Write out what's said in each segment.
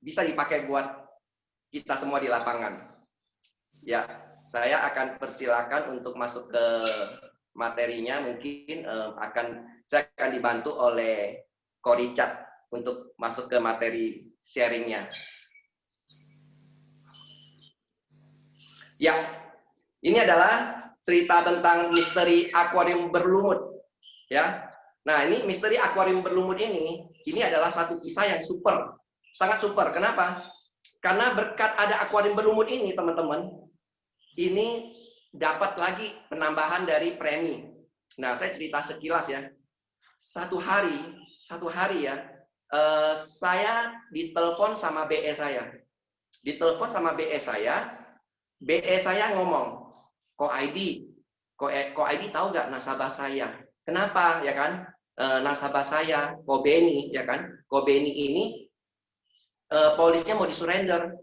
bisa dipakai buat kita semua di lapangan. Ya, saya akan persilakan untuk masuk ke materinya. Mungkin saya akan dibantu oleh Ko Richard untuk masuk ke materi sharingnya. Ya, ini adalah cerita tentang misteri akuarium berlumut. Ya, nah ini misteri akuarium berlumut ini adalah satu kisah yang super, sangat super. Kenapa? Karena berkat ada akuarium berlumut ini, teman-teman, ini dapat lagi penambahan dari premi. Nah, saya cerita sekilas ya. Satu hari ya, saya ditelepon sama BE saya. Ditelepon sama BE saya, BE saya ngomong, Ko ID tahu nggak nasabah saya? Kenapa ya kan? Nasabah saya, Ko Beni ya kan? Ko Beni ini polisnya mau disurrender.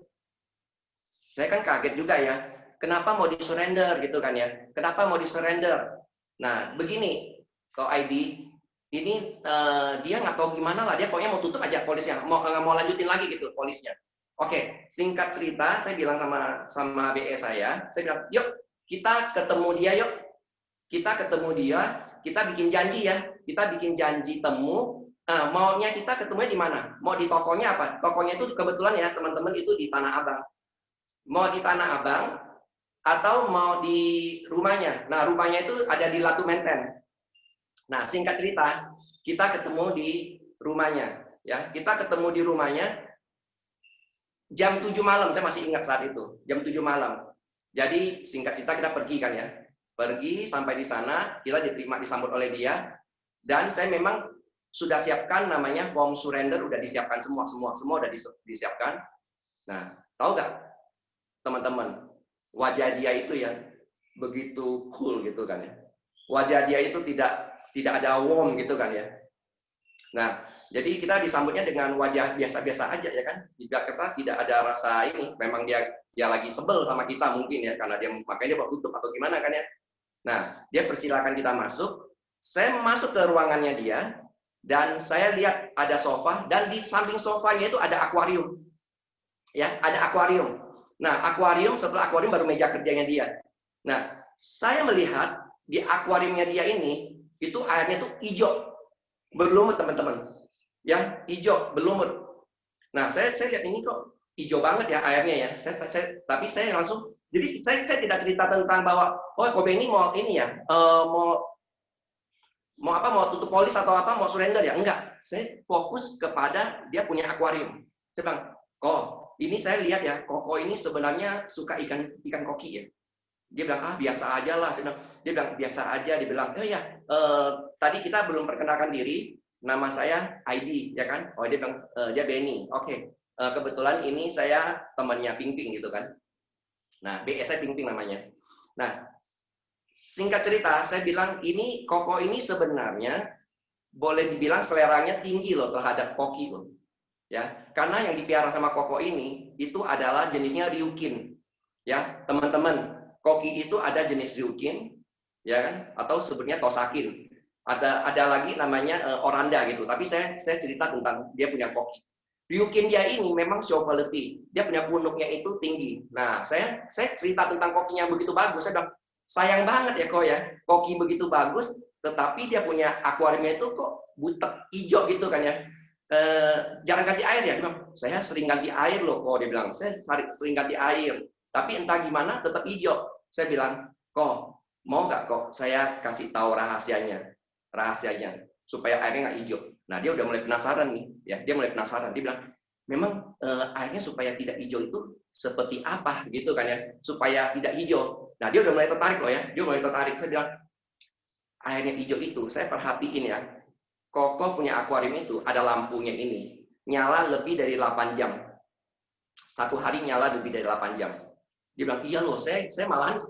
Saya kan kaget juga ya. Kenapa mau disurrender gitu kan ya? Kenapa mau disurrender? Nah, begini, Ko ID ini dia nggak tahu gimana lah, dia pokoknya mau tutup aja polisnya, mau lanjutin lagi gitu polisnya. Oke, singkat cerita, saya bilang sama BE saya bilang, yuk kita ketemu dia yuk, kita bikin janji ya, kita bikin janji temu. Maunya kita ketemunya di mana? Mau di tokonya apa? Tokonya itu kebetulan ya teman-teman itu di Tanah Abang. Mau di Tanah Abang atau mau di rumahnya? Nah rumahnya itu ada di Latu Menten. Nah singkat cerita, kita ketemu di rumahnya. Ya, kita ketemu di rumahnya jam 7 malam, saya masih ingat saat itu, jam 7 malam. Jadi singkat cerita kita pergi kan ya. Pergi sampai di sana, kita disambut oleh dia, dan saya memang sudah siapkan namanya form surrender, udah disiapkan semua udah disiapkan. Nah, tahu nggak teman-teman, wajah dia itu ya begitu cool gitu kan ya. Wajah dia itu tidak ada warm gitu kan ya. Nah, jadi kita disambutnya dengan wajah biasa-biasa aja ya kan. Jika kita tidak ada rasa ini, memang dia lagi sebel sama kita mungkin ya, karena makanya dia mau tutup atau gimana kan ya. Nah, dia persilakan kita masuk. Saya masuk ke ruangannya dia, dan saya lihat ada sofa, dan di samping sofanya itu ada akuarium. Ya, ada akuarium. Nah, setelah akuarium baru meja kerjanya dia. Nah, saya melihat di akuariumnya dia ini, itu airnya tuh hijau. Berlumut, teman-teman. Ya, hijau, berlumut. Nah, saya lihat ini kok hijau banget ya airnya ya. Tapi saya langsung, jadi saya tidak cerita tentang bahwa Ko Beni mau ini ya, mau tutup polis atau apa, mau surrender ya, enggak. Saya fokus kepada dia punya akuarium. Saya bilang, ini saya lihat ya, Koko ini sebenarnya suka ikan koki ya. Dia bilang, biasa aja lah. Dia bilang, biasa aja. Dia bilang, tadi kita belum perkenalkan diri, nama saya ID ya kan. Dia bilang, dia Beni. Oke. Kebetulan ini saya temannya Ping Ping gitu kan. Nah, BS saya Ping Ping namanya. Nah, singkat cerita, saya bilang ini Koko ini sebenarnya boleh dibilang seleranya tinggi loh terhadap koki loh. Ya, karena yang dipiara sama Koko ini itu adalah jenisnya Ryukin. Ya, teman-teman, koki itu ada jenis Ryukin, ya kan? Atau sebenarnya Tosakin. Ada lagi namanya Oranda gitu. Tapi saya cerita tentang dia punya koki. Ryukin dia ini memang show quality. Dia punya punuknya itu tinggi. Nah, saya cerita tentang kokinya begitu bagus. Saya bilang, sayang banget ya kok ya, koki begitu bagus, tetapi dia punya akuariumnya itu kok butek hijau gitu kan ya. Jarang ganti air ya. Dia bilang, saya sering ganti air loh kok. Dia bilang, saya sering ganti air. Tapi entah gimana tetap hijau. Saya bilang, kok mau nggak kok saya kasih tahu rahasianya supaya airnya nggak hijau. Nah dia udah mulai penasaran nih, ya dia mulai penasaran. Dia bilang, memang airnya supaya tidak hijau itu seperti apa gitu kan ya, supaya tidak hijau. Nah dia udah mulai tertarik loh ya, dia mulai tertarik. Saya bilang, airnya hijau itu saya perhatiin ya, Koko punya akuarium itu ada lampunya ini nyala lebih dari 8 jam. Satu hari nyala lebih dari 8 jam. Dia bilang, iya loh, saya malahan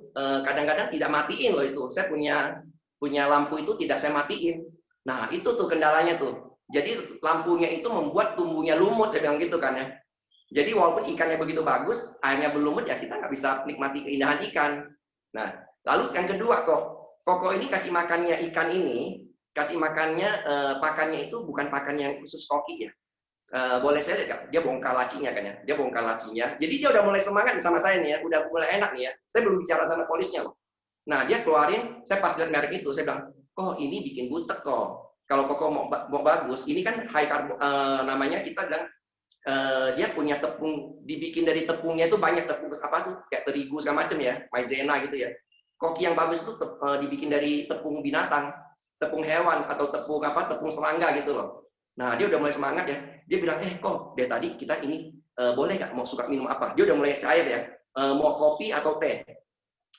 kadang-kadang tidak matiin loh itu. Saya punya lampu itu tidak saya matiin. Nah, itu tuh kendalanya tuh. Jadi lampunya itu membuat tumbuhnya lumut, saya bilang gitu kan ya. Jadi walaupun ikannya begitu bagus, airnya berlumut ya kita nggak bisa nikmati keindahan ikan. Nah, lalu yang kedua Koko ini kasih makannya ikan ini, kasih makannya pakannya itu bukan pakan yang khusus koki ya. boleh saya lihat, Kak? Dia bongkar lacinya kan ya, dia bongkar lacinya. Jadi dia udah mulai semangat nih sama saya nih ya, udah mulai enak nih ya. Saya belum bicara sama polisnya loh. Nah dia keluarin, saya pas lihat merek itu, saya bilang, kok ini bikin butek kok. Kalau koko mau bagus, ini kan high carbo, namanya kita bilang dia punya tepung, dibikin dari tepungnya itu banyak tepung apa tuh, kayak terigu segala macam ya, maizena gitu ya. Koki yang bagus itu dibikin dari tepung binatang, tepung hewan atau tepung apa, tepung serangga gitu loh. Nah dia udah mulai semangat ya, dia bilang kok dari tadi kita ini boleh nggak mau suka minum apa? Dia udah mulai cair ya, mau kopi atau teh?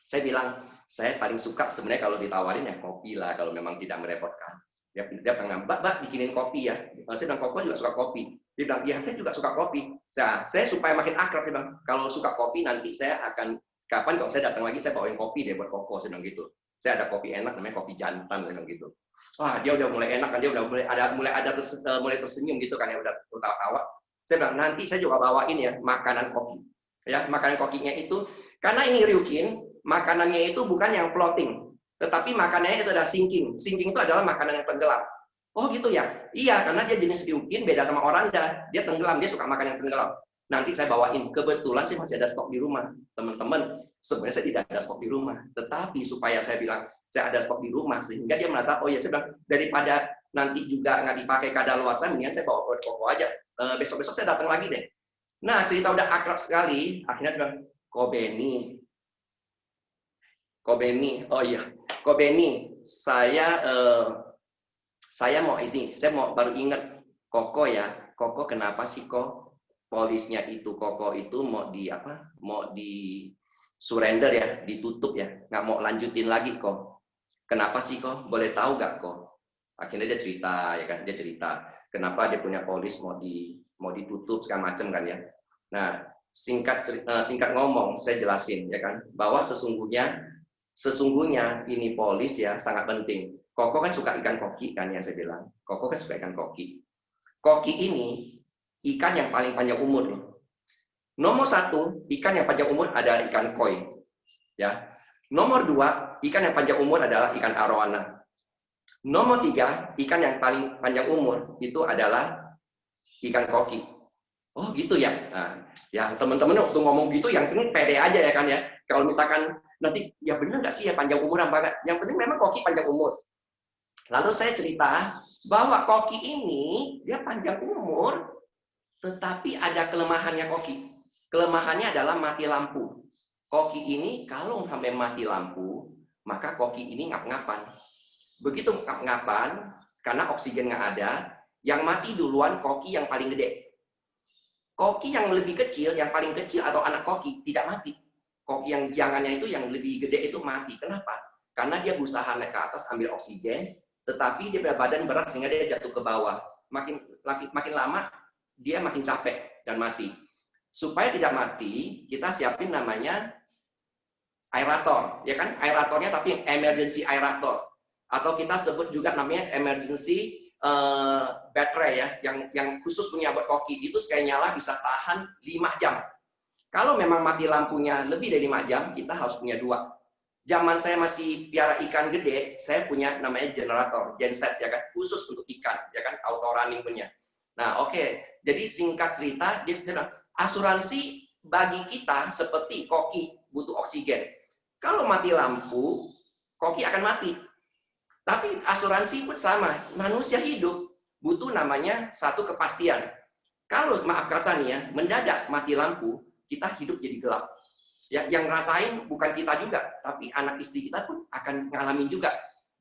Saya bilang saya paling suka sebenarnya kalau ditawarin ya kopi lah kalau memang tidak merepotkan. Dia bilang, Mbak bikinin kopi ya. Saya bilang, Koko juga suka kopi. Dia bilang, iya saya juga suka kopi. Saya supaya makin akrab, dia bilang, kalau suka kopi nanti saya akan, kapan kalau saya datang lagi saya bawain kopi deh buat Koko. Saya bilang gitu. Saya ada kopi enak namanya kopi jantan, saya bilang gitu. Wah dia udah mulai enak kan, dia udah mulai tersenyum gitu kan ya, udah tawa-tawa. Saya bilang, nanti saya juga bawain ya makanan kopi. Ya, makanan kokinya itu, karena ini Ryukin, makanannya itu bukan yang floating. Tetapi makanannya itu adalah sinking. Sinking itu adalah makanan yang tenggelam. Oh gitu ya? Iya, karena dia jenis Ryukin, beda sama Oranda. Dia tenggelam, dia suka makan yang tenggelam. Nanti saya bawain. Kebetulan sih masih ada stok di rumah. Teman-teman, sebenarnya saya tidak ada stok di rumah. Tetapi supaya saya bilang, saya ada stok di rumah. Sehingga dia merasa, oh ya, saya bilang, daripada nanti juga nggak dipakai kadaluarsa, mendingan saya bawa Koko aja. Besok-besok saya datang lagi deh. Nah, cerita udah akrab sekali. Akhirnya saya bilang, Kobeni, oh iya, Kobeni, saya mau ini, saya mau baru ingat Koko ya, Koko kenapa sih kok polisnya itu Koko itu mau di apa, mau di surrender ya, ditutup ya, nggak mau lanjutin lagi kok, kenapa sih kok, boleh tahu nggak kok? Akhirnya dia cerita ya kan, dia cerita kenapa dia punya polis mau ditutup segala macam kan ya. Nah singkat ngomong saya jelasin ya kan, bahwa sesungguhnya ini polis ya sangat penting. Koko kan suka ikan koki kan yang saya bilang. Koko kan suka ikan koki. Koki ini ikan yang paling panjang umur. Nomor 1 ikan yang panjang umur adalah ikan koi. Ya. Nomor 2 ikan yang panjang umur adalah ikan arowana. Nomor 3 ikan yang paling panjang umur itu adalah ikan koki. Oh gitu ya. Nah, ya teman-teman waktu ngomong gitu yang penting pede aja ya kan ya. Kalau misalkan nanti ya bener nggak sih ya panjang umuran banget. Yang penting memang koki panjang umur. Lalu saya cerita bahwa koki ini dia panjang umur, tetapi ada kelemahannya koki. Kelemahannya adalah mati lampu. Koki ini kalau sampai mati lampu, maka koki ini ngap-ngapan. Begitu ngap-ngapan, karena oksigen nggak ada, yang mati duluan koki yang paling gede. Koki yang lebih kecil, yang paling kecil atau anak koki tidak mati. Koki yang jangannya itu yang lebih gede itu mati. Kenapa? Karena dia berusaha naik ke atas ambil oksigen, tetapi dia berbadan berat sehingga dia jatuh ke bawah. Makin lama dia makin capek dan mati. Supaya tidak mati, kita siapin namanya aerator, ya kan? Aeratornya tapi emergency aerator, atau kita sebut juga namanya emergency baterai ya, yang khusus punya buat koki itu sekali nyala bisa tahan 5 jam. Kalau memang mati lampunya lebih dari 5 jam, kita harus punya 2. Zaman saya masih piara ikan gede, saya punya namanya generator, genset ya kan, khusus untuk ikan, ya kan, auto running punya. Nah, oke. Jadi singkat cerita, dia bilang, asuransi bagi kita seperti koki butuh oksigen. Kalau mati lampu, koki akan mati. Tapi asuransi pun sama, manusia hidup butuh namanya satu kepastian. Kalau maaf kata nih ya, mendadak mati lampu, kita hidup jadi gelap. Ya, yang ngerasain bukan kita juga, tapi anak istri kita pun akan ngalamin juga.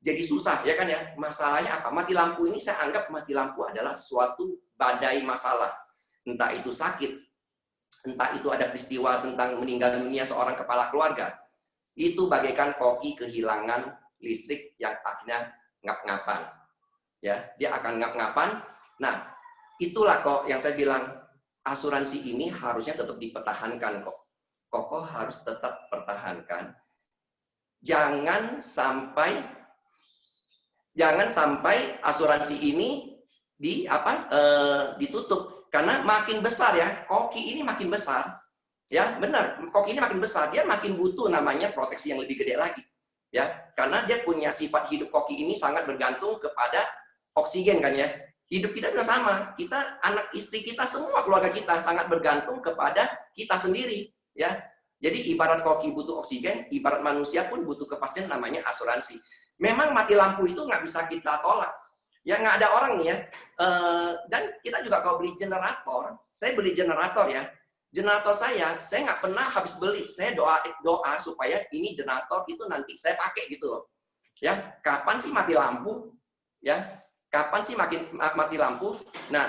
Jadi susah, ya kan ya? Masalahnya apa? Mati lampu ini saya anggap mati lampu adalah suatu badai masalah. Entah itu sakit, entah itu ada peristiwa tentang meninggal dunia seorang kepala keluarga. Itu bagaikan koki kehilangan listrik yang akhirnya ngap-ngapan. Ya, dia akan ngap-ngapan. Nah, itulah kok yang saya bilang, asuransi ini harusnya tetap dipertahankan kok. Koko harus tetap pertahankan. Jangan sampai asuransi ini ditutup karena makin besar ya, koki ini makin besar. Ya, benar. Koki ini makin besar, dia makin butuh namanya proteksi yang lebih gede lagi. Ya, karena dia punya sifat hidup koki ini sangat bergantung kepada oksigen kan ya. Hidup kita juga sama. Kita, anak istri kita, semua keluarga kita sangat bergantung kepada kita sendiri. Ya, jadi ibarat koki butuh oksigen, ibarat manusia pun butuh kepastian namanya asuransi. Memang mati lampu itu nggak bisa kita tolak. Ya nggak ada orang nih ya. Dan kita juga kalau beli generator, saya beli generator ya. Generator saya nggak pernah habis beli. Saya doa supaya ini generator itu nanti saya pakai gitu loh. Ya, kapan sih mati lampu? Ya, kapan sih mati lampu? Nah,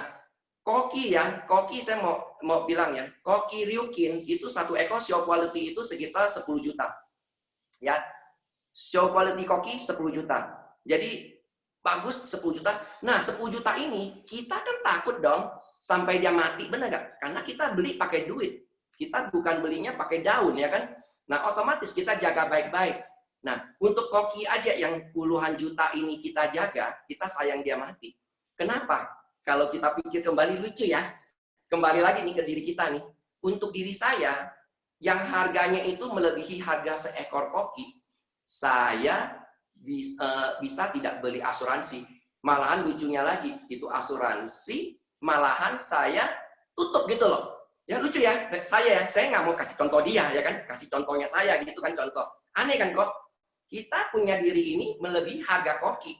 koki ya, koki saya mau bilang ya, koki Ryukin itu satu ekor show quality itu sekitar 10 juta. Ya, show quality koki 10 juta. Jadi bagus 10 juta. Nah, 10 juta ini kita kan takut dong sampai dia mati, benar nggak? Karena kita beli pakai duit. Kita bukan belinya pakai daun ya kan? Nah, otomatis kita jaga baik-baik. Nah, untuk koki aja yang puluhan juta ini kita jaga, kita sayang dia mati. Kenapa? Kalau kita pikir kembali lucu ya. Kembali lagi nih ke diri kita nih. Untuk diri saya, yang harganya itu melebihi harga seekor koki, saya bisa tidak beli asuransi. Malahan lucunya lagi, itu asuransi, malahan saya tutup gitu loh. Ya lucu ya, saya nggak mau kasih contoh dia ya kan, kasih contohnya saya gitu kan contoh. Aneh kan kok? Kita punya diri ini melebihi harga koki.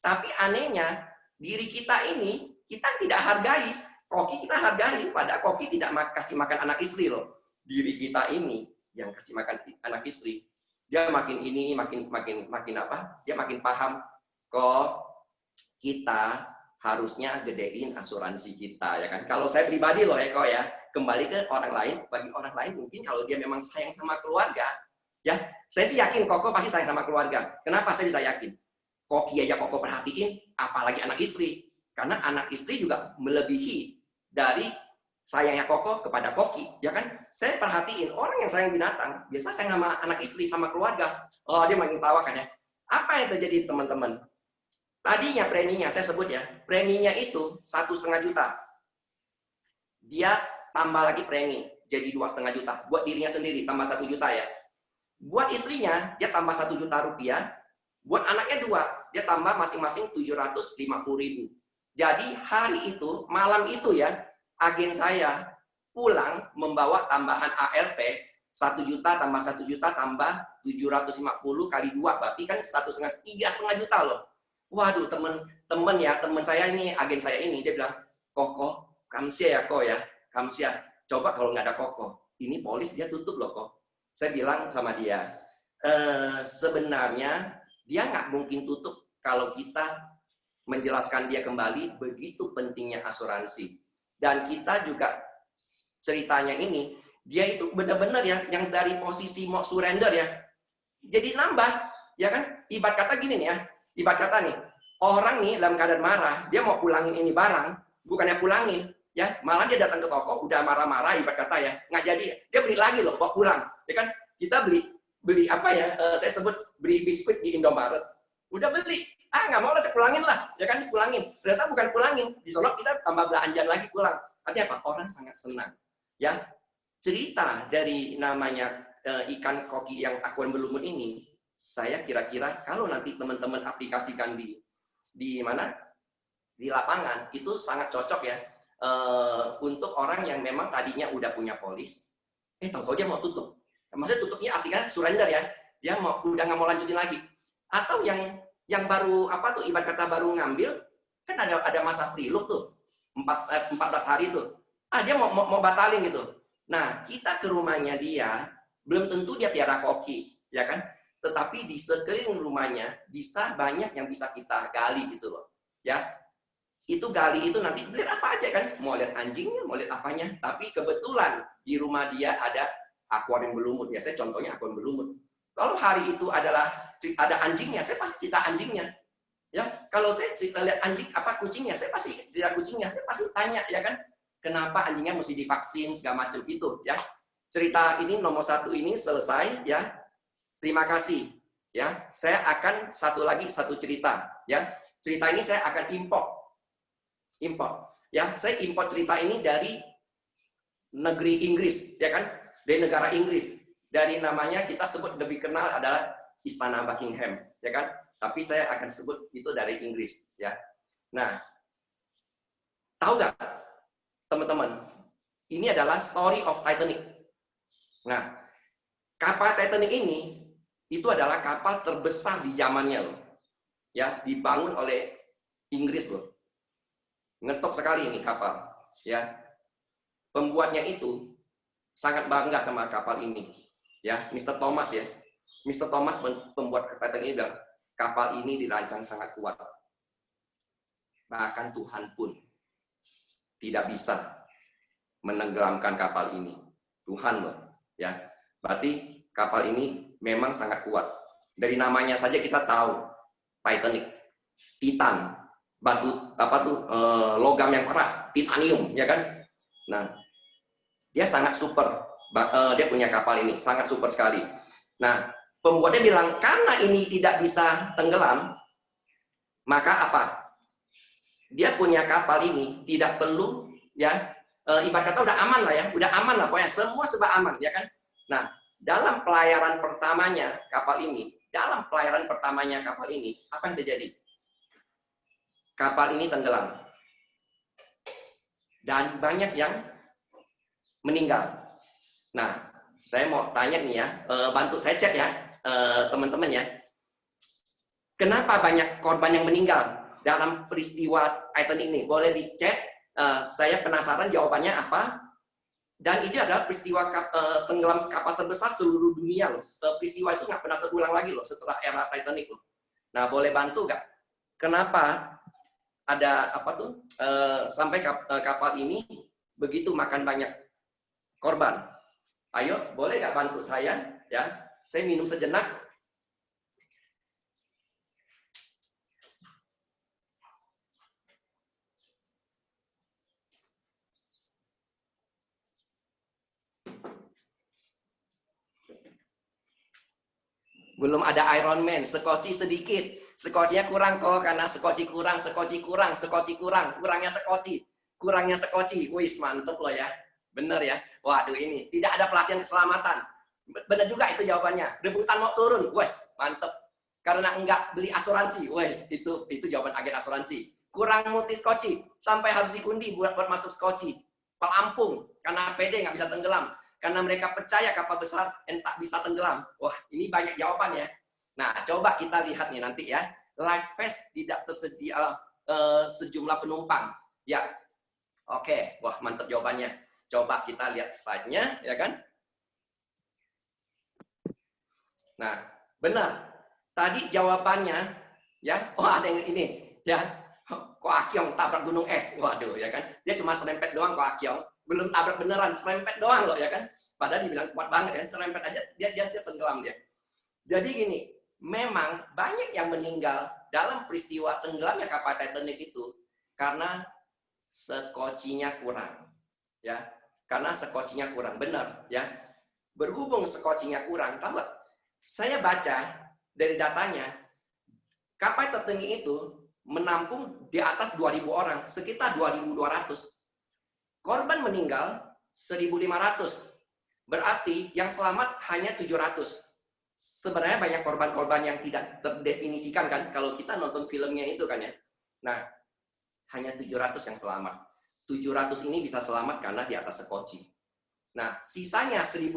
Tapi anehnya, diri kita ini, kita tidak hargai. Koki kita hargai, padahal koki tidak kasih makan anak istri loh. Diri kita ini yang kasih makan anak istri. Dia makin ini, makin apa? Dia makin paham kok kita harusnya gedein asuransi kita ya kan. Kalau saya pribadi loh ya kok ya, kembali ke orang lain, bagi orang lain mungkin kalau dia memang sayang sama keluarga, ya, saya sih yakin Koko pasti sayang sama keluarga. Kenapa saya bisa yakin? Koki aja Koko perhatiin, apalagi anak istri. Karena anak istri juga melebihi dari sayangnya Koko kepada Koki, ya kan? Saya perhatiin orang yang sayang binatang, biasa sayang sama anak istri, sama keluarga. Oh, dia makin tawa kan ya. Apa yang terjadi teman-teman? Tadinya preminya, saya sebut ya, preminya itu 1,5 juta. Dia tambah lagi premi, jadi 2,5 juta. Buat dirinya sendiri, tambah 1 juta ya. Buat istrinya, dia tambah 1 juta rupiah. Buat anaknya 2, dia tambah masing-masing 750.000. Jadi hari itu, malam itu ya, agen saya pulang membawa tambahan ARP 1 juta tambah 1 juta tambah 750 kali 2, berarti kan 3,5 juta loh. Waduh, temen saya ini, agen saya ini, dia bilang, Koko, kamsia ya kok ya, kamsia. Coba kalau nggak ada Koko, ini polis dia tutup loh kok. Saya bilang sama dia, sebenarnya dia nggak mungkin tutup kalau kita menjelaskan dia kembali begitu pentingnya asuransi. Dan kita juga ceritanya ini, dia itu benar-benar ya, yang dari posisi mau surrender ya, jadi nambah, ya kan? Ibarat kata gini nih ya, ibarat kata nih, orang nih dalam keadaan marah, dia mau pulangin ini barang, bukannya pulangin, ya, malah dia datang ke toko, udah marah-marah, ibarat kata ya, nggak jadi, dia beli lagi loh, bawa pulang, ya kan? Kita beli apa ya, saya sebut beli biskuit di Indomaret, udah beli, nggak mau lah, saya pulangin lah, ya kan, pulangin, ternyata bukan pulangin, di sono kita tambah belanjaan lagi pulang, artinya apa? Orang sangat senang, ya. Cerita dari namanya ikan koki yang akuarium berlumut ini, saya kira-kira kalau nanti teman-teman aplikasikan di mana, di lapangan, itu sangat cocok ya untuk orang yang memang tadinya udah punya polis, tahu-tahu dia mau tutup. Maksudnya tutupnya artinya surrender ya, dia udah nggak mau lanjutin lagi. Atau yang baru apa tuh, ibarat kata baru ngambil, kan ada masa free look tuh, 14 hari tuh. Dia mau batalin gitu. Nah, kita ke rumahnya dia, belum tentu dia piara koki, ya kan? Tetapi di sekeliling rumahnya bisa banyak yang bisa kita gali gitu loh, ya. Itu gali itu nanti lihat apa aja kan, mau lihat anjingnya, mau lihat apanya. Tapi kebetulan di rumah dia ada akuarium berlumut, ya saya contohnya akuarium berlumut. Kalau hari itu ada anjingnya, saya pasti cerita anjingnya. Ya, kalau saya cerita lihat anjing apa kucingnya, saya pasti cerita kucingnya, saya pasti tanya ya kan, kenapa anjingnya mesti divaksin segala macam itu ya. Cerita ini nomor 1 ini selesai ya. Terima kasih ya. Saya akan satu cerita ya. Cerita ini saya akan import ya. Saya import cerita ini dari negeri Inggris ya kan, dari negara Inggris, dari namanya kita sebut lebih kenal adalah Istana Buckingham ya kan, tapi saya akan sebut itu dari Inggris ya. Nah, Tahu nggak, teman-teman? Ini adalah story of Titanic. Nah, kapal Titanic ini itu adalah kapal terbesar di zamannya loh. Ya, dibangun oleh Inggris loh. Ngetop sekali ini kapal, ya. Pembuatnya itu sangat bangga sama kapal ini. Ya, Mr. Thomas ya. Mr. Thomas pembuat Titanic ini bilang, kapal ini dirancang sangat kuat. Bahkan Tuhan pun tidak bisa menenggelamkan kapal ini. Tuhan loh, ya. Berarti kapal ini memang sangat kuat. Dari namanya saja kita tahu Titanic, Titan, batu apa tuh logam yang keras, titanium, ya kan? Nah, dia sangat super. Dia punya kapal ini sangat super sekali. Nah, pembuatnya bilang karena ini tidak bisa tenggelam, maka apa? Dia punya kapal ini tidak perlu ya ibarat kata udah aman lah ya, udah aman lah pokoknya semua serba aman ya kan. Nah, dalam pelayaran pertamanya kapal ini, apa yang terjadi? Kapal ini tenggelam dan banyak yang meninggal. Nah, saya mau tanya nih ya, bantu saya cek ya teman-teman ya. Kenapa banyak korban yang meninggal dalam peristiwa Titanic ini? Boleh dicek. Saya penasaran jawabannya apa. Dan ini adalah peristiwa tenggelam kapal terbesar seluruh dunia loh. Peristiwa itu nggak pernah terulang lagi loh setelah era Titanic loh. Nah, boleh bantu nggak? Kenapa ada apa tuh sampai kapal ini begitu makan banyak korban? Ayo, boleh nggak bantu saya? Ya, saya minum sejenak. Belum ada Iron Man, sekoci sedikit. Sekocinya kurang kok, karena sekoci kurang, kurangnya sekoci. Wis, mantep loh ya. Bener ya. Waduh ini, tidak ada pelatihan keselamatan. Bener juga itu jawabannya. Rebutan mau turun, wes, mantep. Karena enggak beli asuransi, wes, itu jawaban agen asuransi. Kurang multi skoci, sampai harus dikundi buat masuk skoci. Pelampung, karena PD nggak bisa tenggelam. Karena mereka percaya kapal besar tak bisa tenggelam. Wah, ini banyak jawaban ya. Nah, coba kita lihat nih nanti ya. Life vest tidak tersedia sejumlah penumpang. Ya, oke. Wah, mantap jawabannya. Coba kita lihat slide-nya, ya kan? Nah, benar. Tadi jawabannya, ya. Oh, ada yang ini, ya. Koakyong tabrak gunung es. Waduh, ya kan? Dia cuma serempet doang Koakyong. Belum tabrak beneran, serempet doang loh ya kan. Padahal dibilang kuat banget ya, serempet aja dia tenggelam dia. Jadi gini, memang banyak yang meninggal dalam peristiwa tenggelamnya kapal Titanic itu karena sekocinya kurang. Ya, karena sekocinya kurang, benar ya. Berhubung sekocinya kurang, tahu gak? Saya baca dari datanya, kapal Titanic itu menampung di atas 2.000 orang, sekitar 2.200. Korban meninggal 1.500. Berarti yang selamat hanya 700. Sebenarnya banyak korban-korban yang tidak terdefinisikan kan kalau kita nonton filmnya itu kan ya. Nah, hanya 700 yang selamat. 700 ini bisa selamat karena di atas sekoci. Nah, sisanya 1.500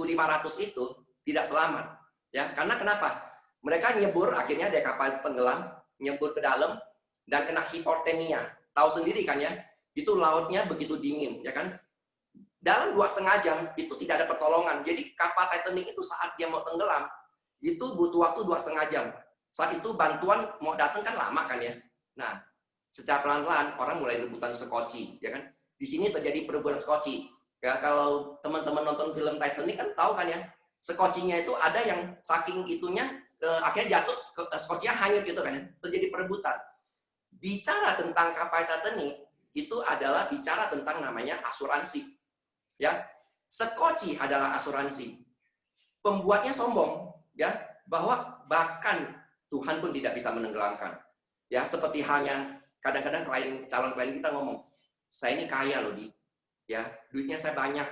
itu tidak selamat. Ya, karena kenapa? Mereka nyebur, akhirnya ada kapal tenggelam, nyebur ke dalam dan kena hipotermia. Tahu sendiri kan ya? Itu lautnya begitu dingin, ya kan? Dalam 2,5 jam itu tidak ada pertolongan. Jadi kapal Titanic itu saat dia mau tenggelam, itu butuh waktu 2,5 jam. Saat itu bantuan mau datang kan lama kan ya. Nah, secara pelan-pelan orang mulai rebutan sekoci, ya kan? Di sini terjadi perebutan sekoci. Ya, kalau teman-teman nonton film Titanic kan tahu kan ya, sekocinya itu ada yang saking itunya akhirnya jatuh, skocinya hanyut gitu kan ya. Terjadi perebutan. Bicara tentang kapal Titanic itu adalah bicara tentang namanya asuransi. Ya, sekoci adalah asuransi. Pembuatnya sombong, ya, bahwa bahkan Tuhan pun tidak bisa menenggelamkan. Ya, seperti halnya kadang-kadang calon klien kita ngomong, saya ini kaya loh, Di. Ya, duitnya saya banyak,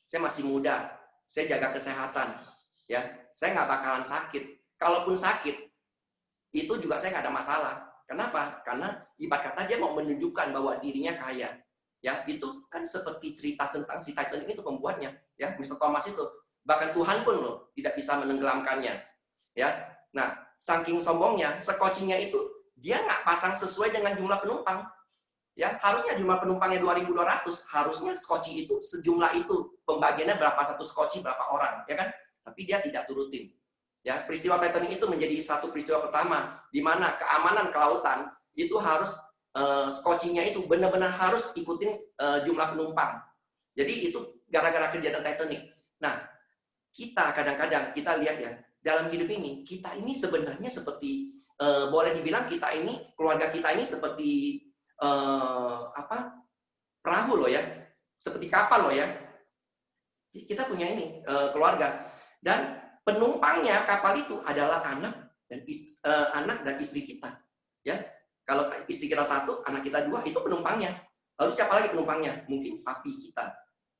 saya masih muda, saya jaga kesehatan, ya, saya nggak bakalan sakit. Kalaupun sakit, itu juga saya nggak ada masalah. Kenapa? Karena ibarat kata dia mau menunjukkan bahwa dirinya kaya. Ya, itu kan seperti cerita tentang si Titanic itu pembuatnya, ya, Mr. Thomas itu. Bahkan Tuhan pun loh tidak bisa menenggelamkannya, ya. Nah, saking sombongnya, sekocinya itu dia nggak pasang sesuai dengan jumlah penumpang. Ya, harusnya jumlah penumpangnya 2.200, harusnya skoci itu sejumlah itu, pembagiannya berapa satu skoci berapa orang, ya kan? Tapi dia tidak turutin. Ya, peristiwa Titanic itu menjadi satu peristiwa pertama di mana keamanan kelautan itu harus skocinya itu benar-benar harus ikutin jumlah penumpang. Jadi itu gara-gara kejadian Titanic. Nah, kita kadang-kadang kita lihat ya, dalam hidup ini kita ini sebenarnya seperti boleh dibilang kita ini, keluarga kita ini seperti perahu loh ya, seperti kapal loh ya. Kita punya ini keluarga, dan penumpangnya kapal itu adalah anak dan istri kita, ya. Kalau istri kita satu, anak kita dua, itu penumpangnya. Lalu siapa lagi penumpangnya? Mungkin papi kita,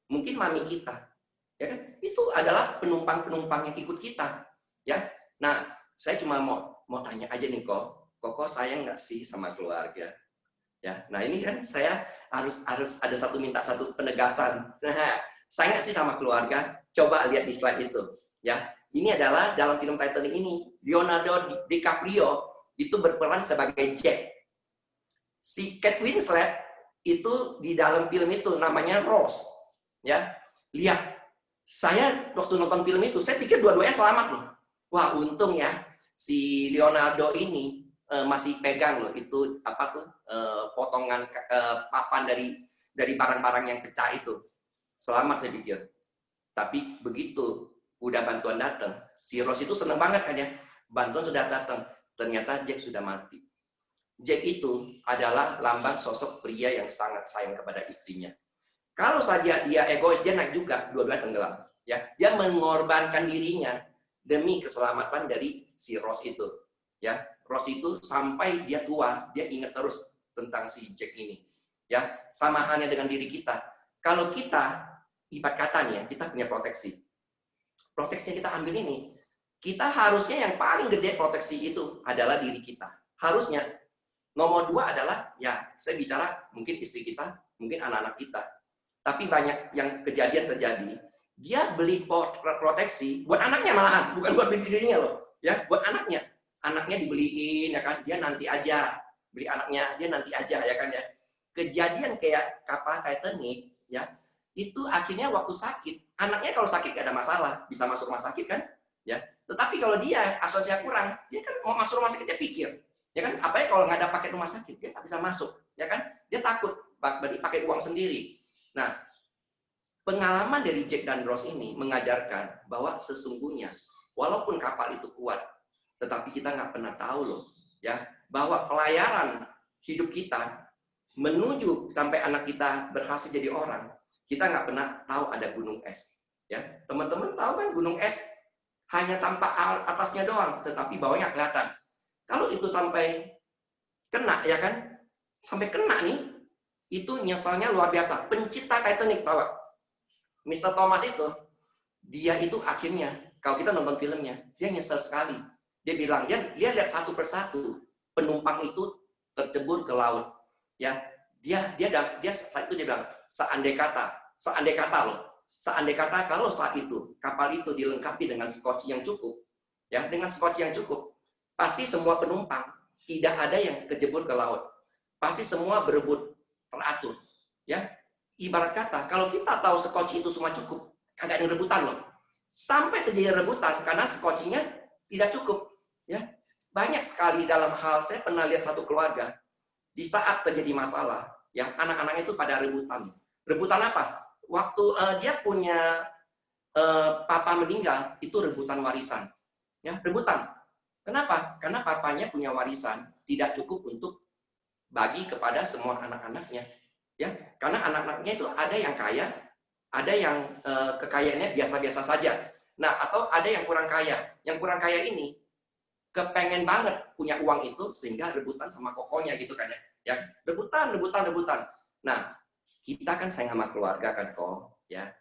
mungkin mami kita, ya kan? Itu adalah penumpang-penumpang yang ikut kita, ya. Nah, saya cuma mau tanya aja nih, Koko sayang nggak sih sama keluarga? Ya, nah ini kan saya harus ada minta satu penegasan. Nah, saya nggak sih sama keluarga? Coba lihat di slide itu. Ya, ini adalah dalam film Titanic ini Leonardo DiCaprio itu berperan sebagai Jack. Si Kate Winslet itu di dalam film itu namanya Rose. Ya, lihat. Saya waktu nonton film itu saya pikir dua-duanya selamat loh. Wah, untung ya si Leonardo ini masih pegang loh itu potongan papan dari barang-barang yang pecah itu. Selamat saya pikir. Tapi begitu udah bantuan datang, si Rose itu seneng banget kan ya. Bantuan sudah datang, ternyata Jack sudah mati. Jack itu adalah lambang sosok pria yang sangat sayang kepada istrinya. Kalau saja dia egois, dia naik juga, dua-duanya tenggelam. Ya, dia mengorbankan dirinya demi keselamatan dari si Rose itu. Ya, Rose itu sampai dia tua, dia ingat terus tentang si Jack ini. Ya, sama halnya dengan diri kita. Kalau kita ibarat katanya kita punya proteksi. Proteksi yang kita ambil ini, kita harusnya yang paling gede proteksi itu adalah diri kita. Harusnya. Nomor dua adalah, ya saya bicara mungkin istri kita, mungkin anak-anak kita. Tapi banyak yang kejadian terjadi, dia beli proteksi buat anaknya malahan, bukan buat dirinya loh. Ya, buat anaknya. Anaknya dibeliin ya kan, dia nanti aja. Beli anaknya, dia nanti aja ya kan ya. Kejadian kayak kapal Titanic ya, itu akhirnya waktu sakit, anaknya kalau sakit gak ada masalah, bisa masuk rumah sakit kan? Ya. Tetapi kalau dia asuransinya kurang, dia kan mau masuk rumah sakit dia pikir, ya kan? Apalagi kalau nggak ada paket rumah sakit, dia nggak bisa masuk, ya kan? Dia takut, berarti pakai uang sendiri. Nah, pengalaman dari Jack dan Rose ini mengajarkan bahwa sesungguhnya walaupun kapal itu kuat, tetapi kita nggak pernah tahu loh, ya, bahwa pelayaran hidup kita menuju sampai anak kita berhasil jadi orang, kita nggak pernah tahu ada gunung es. Ya, teman-teman tahu kan gunung es hanya tampak atasnya doang, tetapi bawahnya kelihatan. Kalau itu sampai kena, ya kan, sampai kena nih, itu nyesalnya luar biasa. Pencipta Titanic, tahu? Mr. Thomas itu, dia itu akhirnya, kalau kita nonton filmnya, dia nyesal sekali. Dia bilang, dia lihat satu persatu penumpang itu tercebur ke laut. Ya, dia saat itu dia bilang, seandai kata loh, seandai kata kalau saat itu kapal itu dilengkapi dengan skoci yang cukup, ya, dengan skoci yang cukup, pasti semua penumpang tidak ada yang kejebur ke laut. Pasti semua berebut teratur, ya. Ibarat kata, kalau kita tahu skoci itu semua cukup, kagak ada rebutan loh. Sampai terjadi rebutan karena skocinya tidak cukup, ya. Banyak sekali dalam hal, saya pernah lihat satu keluarga, di saat terjadi masalah, ya, anak-anaknya itu pada rebutan. Rebutan apa? Waktu dia punya papa meninggal, itu rebutan warisan. Ya, rebutan. Kenapa? Karena papanya punya warisan, tidak cukup untuk bagi kepada semua anak-anaknya. Ya, karena anak-anaknya itu ada yang kaya, ada yang kekayaannya biasa-biasa saja. Nah, atau ada yang kurang kaya. Yang kurang kaya ini kepengen banget punya uang itu sehingga rebutan sama kokonya gitu kan ya. Ya, rebutan. Nah, kita kan sayang sama keluarga kan, ya.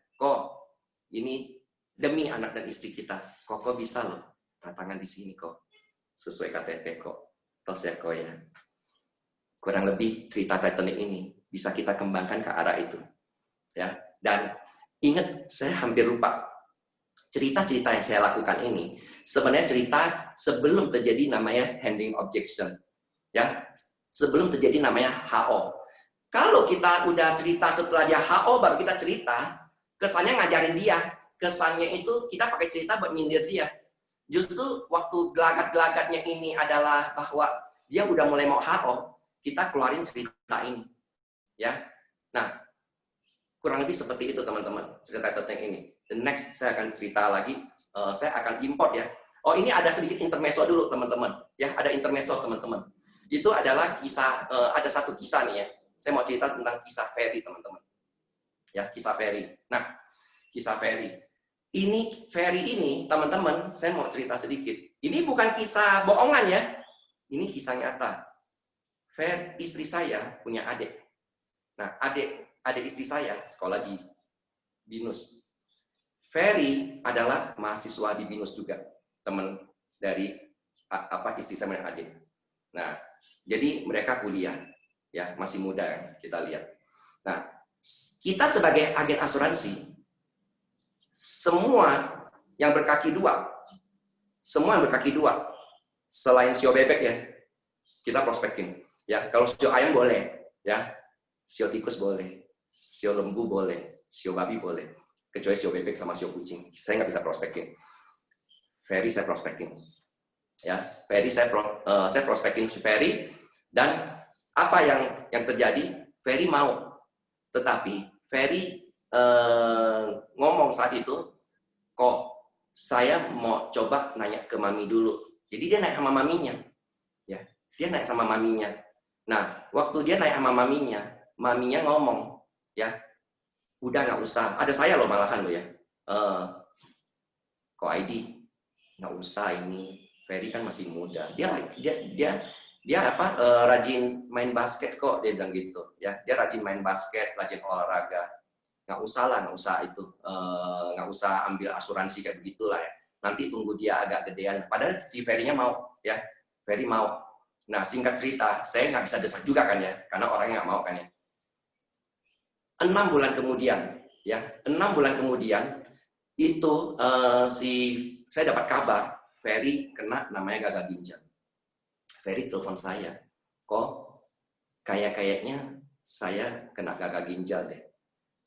Ini demi anak dan istri kita. Kok bisa loh tangan di sini sesuai KTP tos ya ya. Kurang lebih cerita Titanic ini bisa kita kembangkan ke arah itu. Ya, dan ingat, saya hampir lupa. Cerita-cerita yang saya lakukan ini sebenarnya cerita sebelum terjadi namanya handing objection. Ya, sebelum terjadi namanya HO. Kalau kita udah cerita setelah dia HO baru kita cerita, kesannya ngajarin dia. Kesannya itu kita pakai cerita buat nyindir dia. Justru waktu gelagat-gelagatnya ini adalah bahwa dia udah mulai mau HO, kita keluarin cerita ini. Ya. Nah, kurang lebih seperti itu teman-teman, cerita tentang ini. The next saya akan cerita lagi, saya akan import ya. Oh, ini ada sedikit intermezzo dulu teman-teman. Ya, ada intermezzo teman-teman. Itu adalah kisah, ada satu kisah nih ya. Saya mau cerita tentang kisah Ferry teman-teman. Ya, kisah Ferry. Nah, kisah Ferry. Ini Ferry ini teman-teman, saya mau cerita sedikit. Ini bukan kisah bohongan ya. Ini kisah nyata. Ferry, istri saya punya adik. Nah, adik istri saya sekolah di BINUS. Ferry adalah mahasiswa di BINUS juga, teman dari istri saya dan adik. Nah, jadi mereka kuliah, ya masih muda kan, kita lihat. Nah, kita sebagai agen asuransi, semua yang berkaki dua, selain sio bebek ya, kita prospekin. Ya, kalau sio ayam boleh, ya, sio tikus boleh, sio lembu boleh, sio babi boleh, kecuali sio bebek sama sio kucing. Saya nggak bisa prospekin. Ferry saya prospekin. Ya, Ferry saya prospekin si Ferry, dan apa yang terjadi? Ferry mau, tetapi Ferry ngomong saat itu, kok saya mau coba nanya ke mami dulu. Jadi dia naik sama maminya, ya, dia naik sama maminya. Nah, waktu dia naik sama maminya ngomong, ya, udah nggak usah. Ada saya loh malahan loh ya. Kok ID nggak usah, ini Ferry kan masih muda. Dia rajin main basket kok, dia bilang gitu. Ya, dia rajin main basket, rajin olahraga. Nggak usah itu, nggak usah ambil asuransi kayak begitulah ya. Nanti tunggu dia agak gedean. Padahal si Ferry-nya mau, ya, Ferry mau. Nah, singkat cerita, saya nggak bisa desak juga kan ya, karena orangnya nggak mau kan ya. 6 bulan kemudian, ya, 6 bulan kemudian itu saya dapat kabar Ferry kena namanya gagal ginjal. Ferry telepon saya, kok kayaknya saya kena gagal ginjal deh.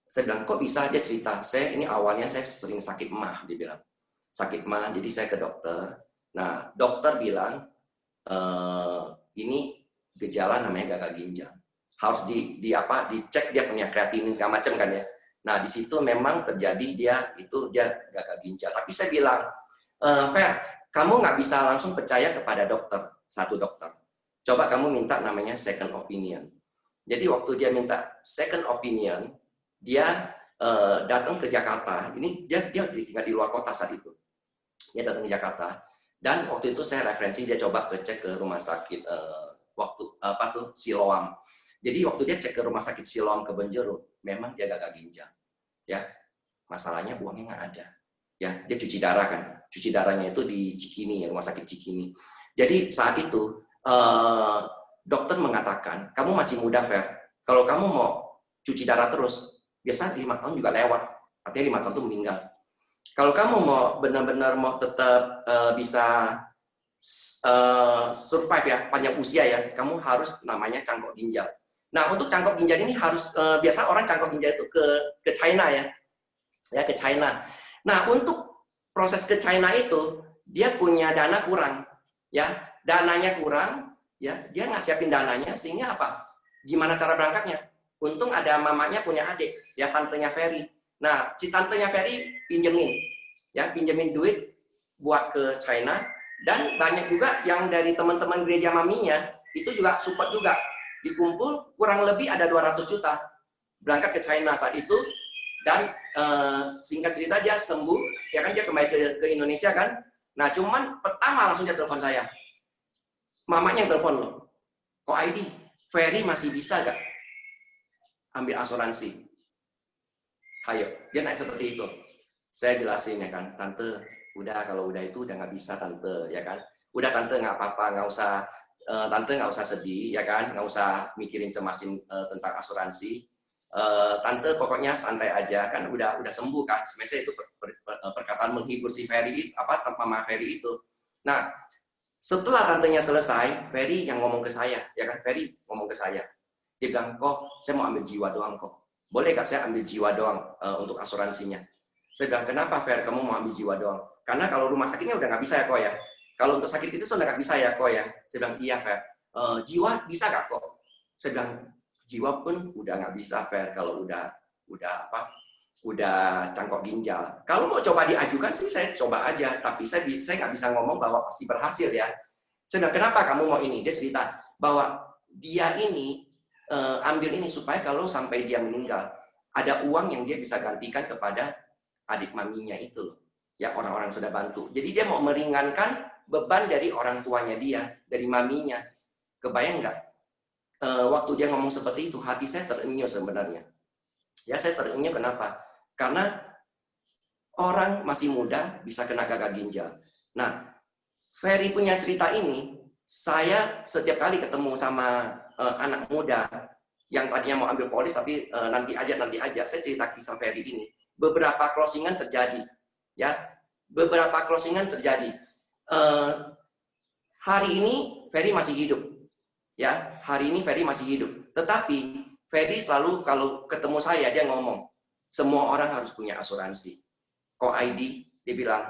Saya bilang, kok bisa? Dia cerita, ini awalnya saya sering sakit mah, dia bilang. Sakit mah, jadi saya ke dokter. Nah, dokter bilang, ini gejala namanya gagal ginjal. Harus dicek dia punya kreatinin segala macam kan ya. Nah, di situ memang terjadi dia gagal ginjal. Tapi saya bilang, Fer, kamu nggak bisa langsung percaya kepada satu dokter. Coba kamu minta namanya second opinion. Jadi waktu dia minta second opinion, dia datang ke Jakarta. Ini dia tinggal di luar kota saat itu. Dia datang ke Jakarta, dan waktu itu saya referensi dia coba cek ke rumah sakit Siloam. Jadi waktu dia cek ke rumah sakit Siloam ke Benjeruk, memang dia gagal ginjal. Ya, masalahnya uangnya nggak ada. Ya, dia cuci darah kan. Cuci darahnya itu di Cikini, rumah sakit Cikini. Jadi saat itu dokter mengatakan, kamu masih muda, Fer. Kalau kamu mau cuci darah terus, biasanya 5 tahun juga lewat, artinya 5 tahun itu meninggal. Kalau kamu mau benar-benar mau tetap bisa survive ya, panjang usia ya, kamu harus namanya cangkok ginjal. Nah, untuk cangkok ginjal ini harus biasa orang cangkok ginjal itu ke China ya, ke China. Nah, untuk proses ke China itu dia punya dana kurang, ya, dananya kurang, ya, dia nggak siapin dananya sehingga apa? Gimana cara berangkatnya? Untung ada mamanya punya adik, ya tantenya Ferry. Nah, si tantenya Ferry pinjemin duit buat ke China, dan banyak juga yang dari teman-teman gereja maminya itu juga support juga. Dikumpul kurang lebih ada 200 juta berangkat ke China saat itu, dan singkat cerita dia sembuh, ya kan, dia kembali ke Indonesia kan. Nah, cuman pertama langsung dia telepon saya. Mamanya yang telepon loh. Kok ID, Ferry masih bisa gak ambil asuransi? Ayo, dia naik seperti itu. Saya jelasin ya kan, tante, udah kalau udah itu udah nggak bisa tante, ya kan. Udah tante nggak apa-apa, nggak usah tante nggak usah sedih, ya kan? Nggak usah mikirin cemasin tentang asuransi. Tante pokoknya santai aja, kan udah sembuh kan? Sebenarnya itu perkataan menghibur si Ferry, Mama Ferry itu. Nah, setelah tantenya selesai, Ferry yang ngomong ke saya, ya kan? Ferry ngomong ke saya. Dia bilang, kok saya mau ambil jiwa doang kok. Boleh gak saya ambil jiwa doang untuk asuransinya? Saya bilang, kenapa Fer, kamu mau ambil jiwa doang? Karena kalau rumah sakitnya udah nggak bisa ya kok ya. Kalau untuk sakit itu sudah nggak bisa ya kok ya. Saya bilang, iya Fer. Jiwa bisa nggak kok? Saya bilang, jiwa pun udah nggak bisa Fer kalau udah cangkok ginjal. Kalau mau coba diajukan sih saya coba aja, tapi saya nggak bisa ngomong bahwa pasti berhasil ya. Saya bilang, kenapa kamu mau ini? Dia cerita bahwa dia ini ambil ini supaya kalau sampai dia meninggal, ada uang yang dia bisa gantikan kepada adik maminya itu loh. Ya, orang-orang sudah bantu. Jadi dia mau meringankan beban dari orang tuanya dia, dari maminya. Kebayang nggak? Waktu dia ngomong seperti itu, hati saya terenyuh sebenarnya. Ya, saya terenyuh kenapa? Karena orang masih muda bisa kena gagal ginjal. Nah, Ferry punya cerita ini, saya setiap kali ketemu sama anak muda yang tadinya mau ambil polis tapi nanti aja, saya cerita kisah Ferry ini. Beberapa closingan terjadi, ya, beberapa closingan terjadi. Hari ini Ferry masih hidup, ya, hari ini Ferry masih hidup. Tetapi Ferry selalu kalau ketemu saya dia ngomong, semua orang harus punya asuransi. Kok ID dia bilang,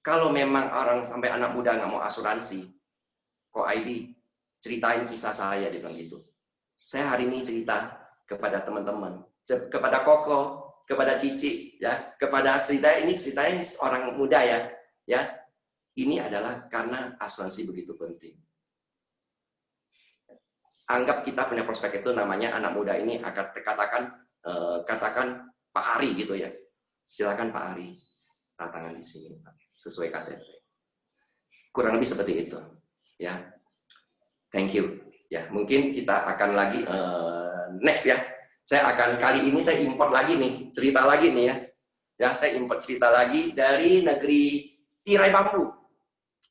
kalau memang orang sampai anak muda nggak mau asuransi, kok ID ceritain kisah saya, dia bilang gitu. Saya hari ini cerita kepada teman-teman, kepada Koko, kepada Cici, ya, kepada ceritanya orang muda ya. Ini adalah karena asuransi begitu penting. Anggap kita punya prospek itu namanya anak muda ini akan katakan Pak Ari gitu ya. Silakan Pak Ari, tangan di sini sesuai KTP. Kurang lebih seperti itu, ya. Thank you. Ya, mungkin kita akan lagi next ya. Saya akan kali ini saya import lagi nih, cerita lagi nih ya. Ya, saya import cerita lagi dari negeri tirai bambu.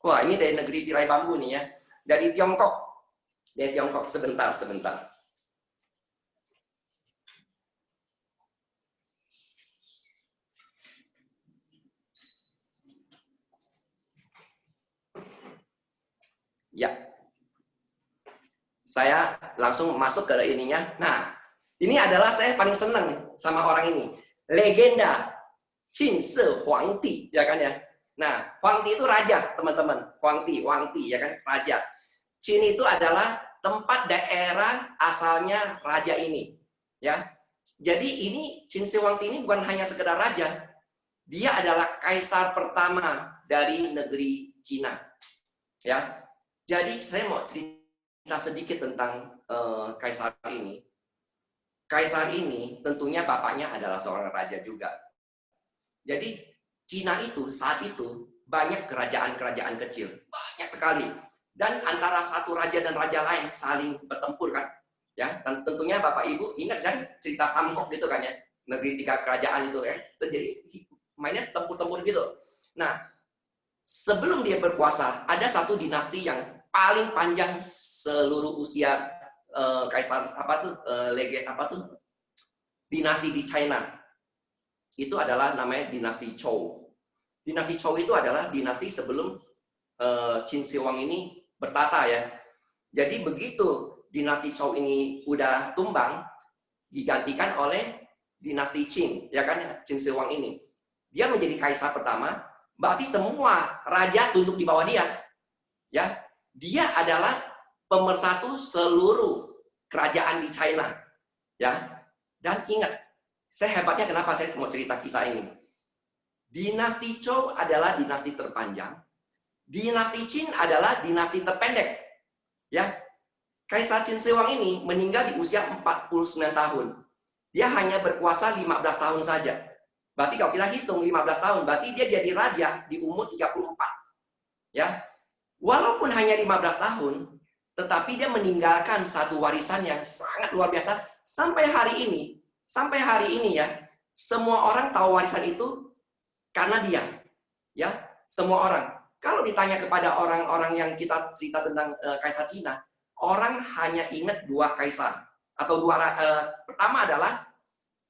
Wah, ini dari negeri tirai bambu nih ya. Dari Tiongkok. Dari Tiongkok, sebentar. Ya. Saya langsung masuk ke ininya. Nah, ini adalah saya paling senang sama orang ini. Legenda Qin Shi Huangdi, ya kan ya. Nah, Huangdi itu raja, teman-teman. Huangdi ya kan, raja. Qin itu adalah tempat daerah asalnya raja ini, ya. Jadi ini Qin Shi Huangdi ini bukan hanya sekedar raja. Dia adalah kaisar pertama dari negeri Cina. Ya. Jadi saya mau cerita sedikit tentang kaisar ini. Kaisar ini tentunya bapaknya adalah seorang raja juga. Jadi Cina itu saat itu banyak kerajaan-kerajaan kecil, banyak sekali. Dan antara satu raja dan raja lain saling bertempur kan. Ya, dan tentunya Bapak Ibu ingat kan cerita Samgok gitu kan ya. Negeri 3 kerajaan itu ya. Jadi mainnya tempur-tempur gitu. Nah, sebelum dia berkuasa, ada satu dinasti yang paling panjang seluruh usia kaisar dinasti di China. Itu adalah namanya dinasti Zhou. Dinasti Zhou itu adalah dinasti sebelum Qin Shi Huang ini bertata ya. Jadi begitu dinasti Zhou ini udah tumbang, digantikan oleh dinasti Qin, ya kan, Qin Shi Huang ini. Dia menjadi kaisar pertama, berarti semua raja tunduk di bawah dia. Ya, dia adalah pemersatu seluruh kerajaan di China. Ya. Dan ingat, saya hebatnya kenapa saya mau cerita kisah ini. Dinasti Zhou adalah dinasti terpanjang. Dinasti Qin adalah dinasti terpendek. Ya. Kaisar Qin Shi Huang ini meninggal di usia 49 tahun. Dia hanya berkuasa 15 tahun saja. Berarti kalau kita hitung 15 tahun, berarti dia jadi raja di umur 34. Ya. Walaupun hanya 15 tahun, tetapi dia meninggalkan satu warisan yang sangat luar biasa sampai hari ini. Sampai hari ini ya, semua orang tahu warisan itu karena dia. Ya, semua orang. Kalau ditanya kepada orang-orang yang kita cerita tentang Kaisar Cina, orang hanya ingat dua kaisar atau pertama adalah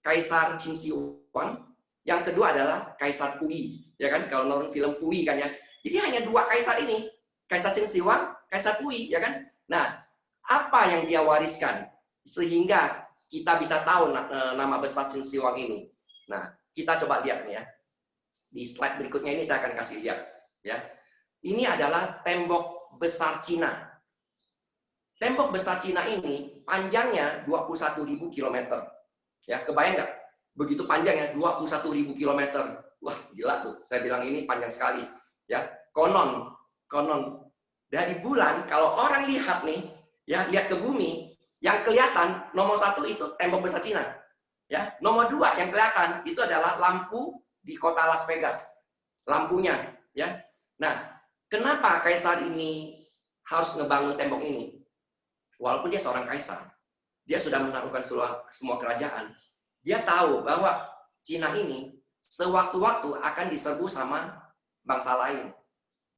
Kaisar Qin Shi Huang, yang kedua adalah Kaisar Puyi, ya kan? Kalau nonton film Puyi kan ya. Jadi hanya dua kaisar ini, Kaisar Qin Shi Huang, Kaisar Puyi, ya kan? Nah, apa yang dia wariskan sehingga kita bisa tahu nama besar Qin Shi Huang ini? Nah, kita coba lihat nih ya. Di slide berikutnya ini saya akan kasih lihat, ya. Ini adalah tembok besar Cina. Tembok besar Cina ini panjangnya 21.000 km. Ya, kebayang nggak? Begitu panjangnya 21.000 km. Wah, gila tuh. Saya bilang ini panjang sekali. Ya, konon dari bulan kalau orang lihat nih, ya lihat ke bumi, yang kelihatan nomor 1 itu tembok besar Cina. Ya, nomor 2 yang kelihatan itu adalah lampu di kota Las Vegas. Lampunya, ya. Nah, kenapa kaisar ini harus ngebangun tembok ini? Walaupun dia seorang kaisar, dia sudah menaklukkan semua kerajaan. Dia tahu bahwa Cina ini sewaktu-waktu akan diserbu sama bangsa lain.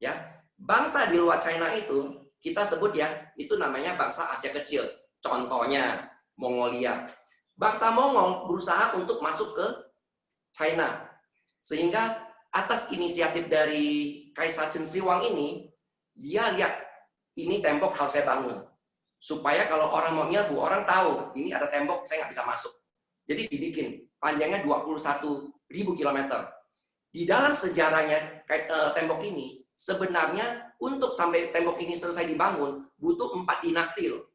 Ya, bangsa di luar China itu kita sebut ya, itu namanya bangsa Asia Kecil. Contohnya Mongolia. Bangsa Mongol berusaha untuk masuk ke China. Sehingga atas inisiatif dari Kaisar Qin Shi Huang ini, dia lihat ini tembok harus saya bangun. Supaya kalau orang mau nyerbu, orang tahu ini ada tembok, saya nggak bisa masuk. Jadi dibikin, panjangnya 21.000 km. Di dalam sejarahnya tembok ini, sebenarnya untuk sampai tembok ini selesai dibangun, butuh 4 dinasti loh.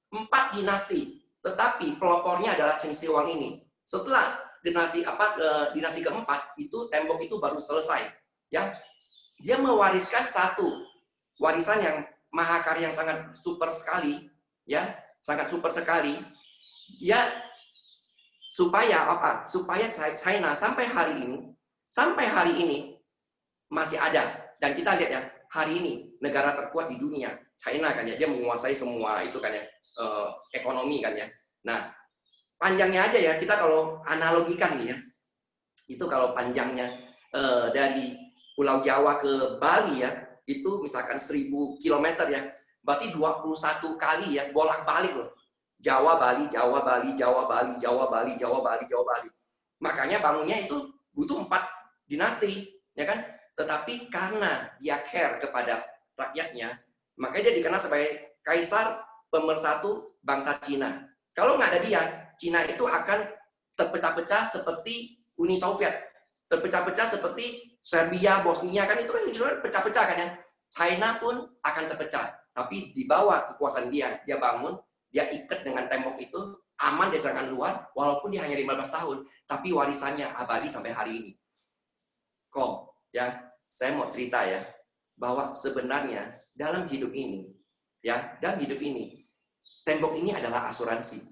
4 dinasti, tetapi pelopornya adalah Qin Shi Huang ini. Setelah dinasti keempat, itu tembok itu baru selesai. Ya, dia mewariskan satu warisan yang mahakarya yang sangat super sekali, ya, sangat super sekali. Ya, supaya apa? Supaya China sampai hari ini masih ada. Dan kita lihat ya, hari ini negara terkuat di dunia, China kan ya, dia menguasai semua itu kan ya, ekonomi kan ya. Nah, panjangnya aja ya, kita kalau analogikan nih ya, itu kalau panjangnya dari Pulau Jawa ke Bali ya, itu misalkan 1.000 km ya, berarti 21 kali ya, bolak-balik loh. Jawa, Bali, Jawa, Bali, Jawa, Bali, Jawa, Bali, Jawa, Bali, Jawa, Bali. Makanya bangunnya itu butuh 4 dinasti, ya kan? Tetapi karena dia care kepada rakyatnya, makanya dia dikenal sebagai Kaisar Pemersatu Bangsa Cina. Kalau nggak ada dia, Cina itu akan terpecah-pecah seperti Uni Soviet, terpecah-pecah seperti Serbia, Bosnia, kan itu kan pecah-pecah kan ya. China pun akan terpecah, tapi di bawah kekuasaan dia bangun, dia ikat dengan tembok itu, aman dari serangan luar, walaupun dia hanya 15 tahun, tapi warisannya abadi sampai hari ini. Kok, ya, saya mau cerita ya, bahwa sebenarnya dalam hidup ini, ya, tembok ini adalah asuransi.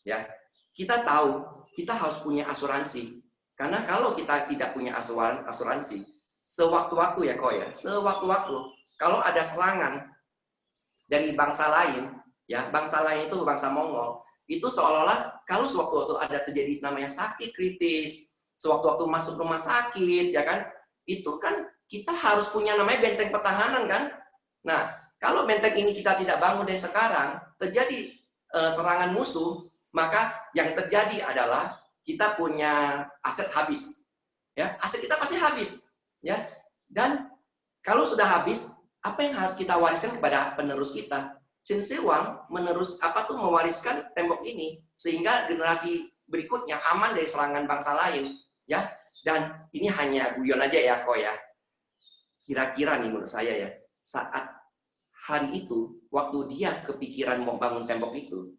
Ya, kita tahu kita harus punya asuransi. Karena kalau kita tidak punya asuransi, sewaktu-waktu ya kok ya, sewaktu-waktu kalau ada serangan dari bangsa lain, ya bangsa lain itu bangsa Mongol, itu seolah-olah kalau sewaktu-waktu ada terjadi namanya sakit kritis, sewaktu-waktu masuk rumah sakit, ya kan, itu kan kita harus punya namanya benteng pertahanan kan. Nah, kalau benteng ini kita tidak bangun dari sekarang, terjadi serangan musuh, maka yang terjadi adalah kita punya aset habis, ya aset kita pasti habis, ya. Dan kalau sudah habis, apa yang harus kita wariskan kepada penerus kita? Qin Shi Huang mewariskan tembok ini sehingga generasi berikutnya aman dari serangan bangsa lain, ya. Dan ini hanya guyon aja ya kok ya. Kira-kira nih menurut saya ya, saat hari itu waktu dia kepikiran mau bangun tembok itu,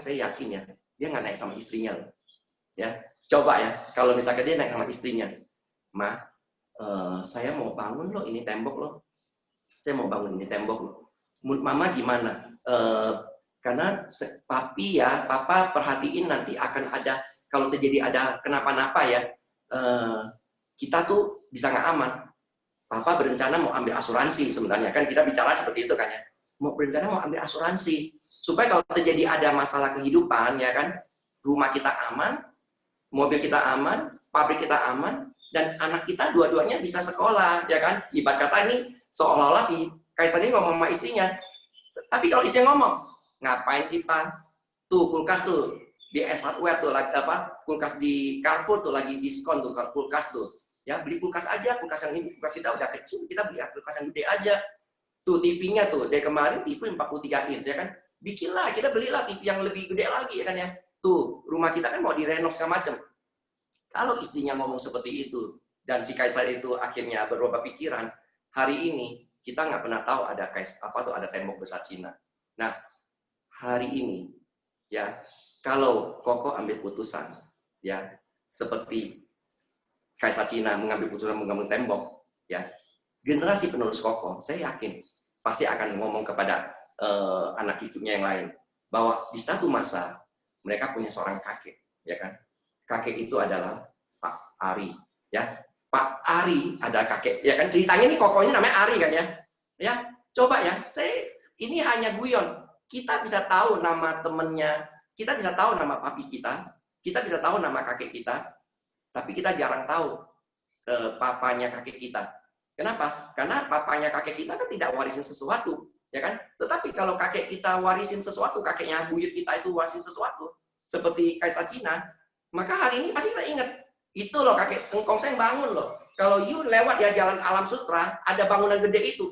saya yakin ya, dia nggak naik sama istrinya loh. Ya, coba ya, kalau misalkan dia naik sama istrinya, Ma, saya mau bangun loh ini tembok loh, saya mau bangun ini tembok loh. Menurut Mama gimana? Karena Papa perhatiin nanti akan ada, kalau terjadi ada kenapa-napa ya, kita tuh bisa nggak aman. Papa berencana mau ambil asuransi sebenarnya, kan kita bicara seperti itu kan ya, berencana mau ambil asuransi supaya kalau terjadi ada masalah kehidupan ya kan, rumah kita aman, mobil kita aman, pabrik kita aman, dan anak kita dua-duanya bisa sekolah, ya kan? Ibarat kata ini seolah-olah si kaisar ini ngomong sama istrinya, Tapi kalau istrinya ngomong, ngapain sih Pak? Tuh kulkas tuh di S Hardware tuh lagi apa? Kulkas di Carrefour tuh lagi diskon tuh kulkas tuh. Ya beli kulkas aja, kulkas yang ini, kulkas kita udah kecil, kita beli kulkas yang gede aja. Tuh TV-nya tuh dari kemarin TV 43 inch ya kan. Bikinlah, kita belilah TV yang lebih gede lagi ya kan ya. Tuh, rumah kita kan mau direnov segala macam. Kalau istrinya ngomong seperti itu dan si Kaisar itu akhirnya berubah pikiran, hari ini kita nggak pernah tahu ada ada tembok besar Cina. Nah, hari ini ya, kalau Koko ambil putusan ya seperti Kaisar Cina mengambil putusan menggabung tembok ya, generasi penerus Koko, saya yakin pasti akan ngomong kepada anak cucunya yang lain bahwa di satu masa mereka punya seorang kakek, ya kan? Kakek itu adalah Pak Ari, ya. Pak Ari adalah kakek, ya kan? Ceritanya ini Kokonya namanya Ari kan ya? Ya, coba ya. Ini hanya guyon. Kita bisa tahu nama temennya, kita bisa tahu nama papi kita bisa tahu nama kakek kita, tapi kita jarang tahu papanya kakek kita. Kenapa? Karena papanya kakek kita kan tidak warisin sesuatu, ya kan? Tetapi kalau kakek kita warisin sesuatu, kakeknya buyut kita itu warisin sesuatu, seperti Kaisar Cina, maka hari ini pasti kita ingat, itu loh kakek engkong saya yang bangun loh. Kalau you lewat ya jalan Alam Sutra, ada bangunan gede itu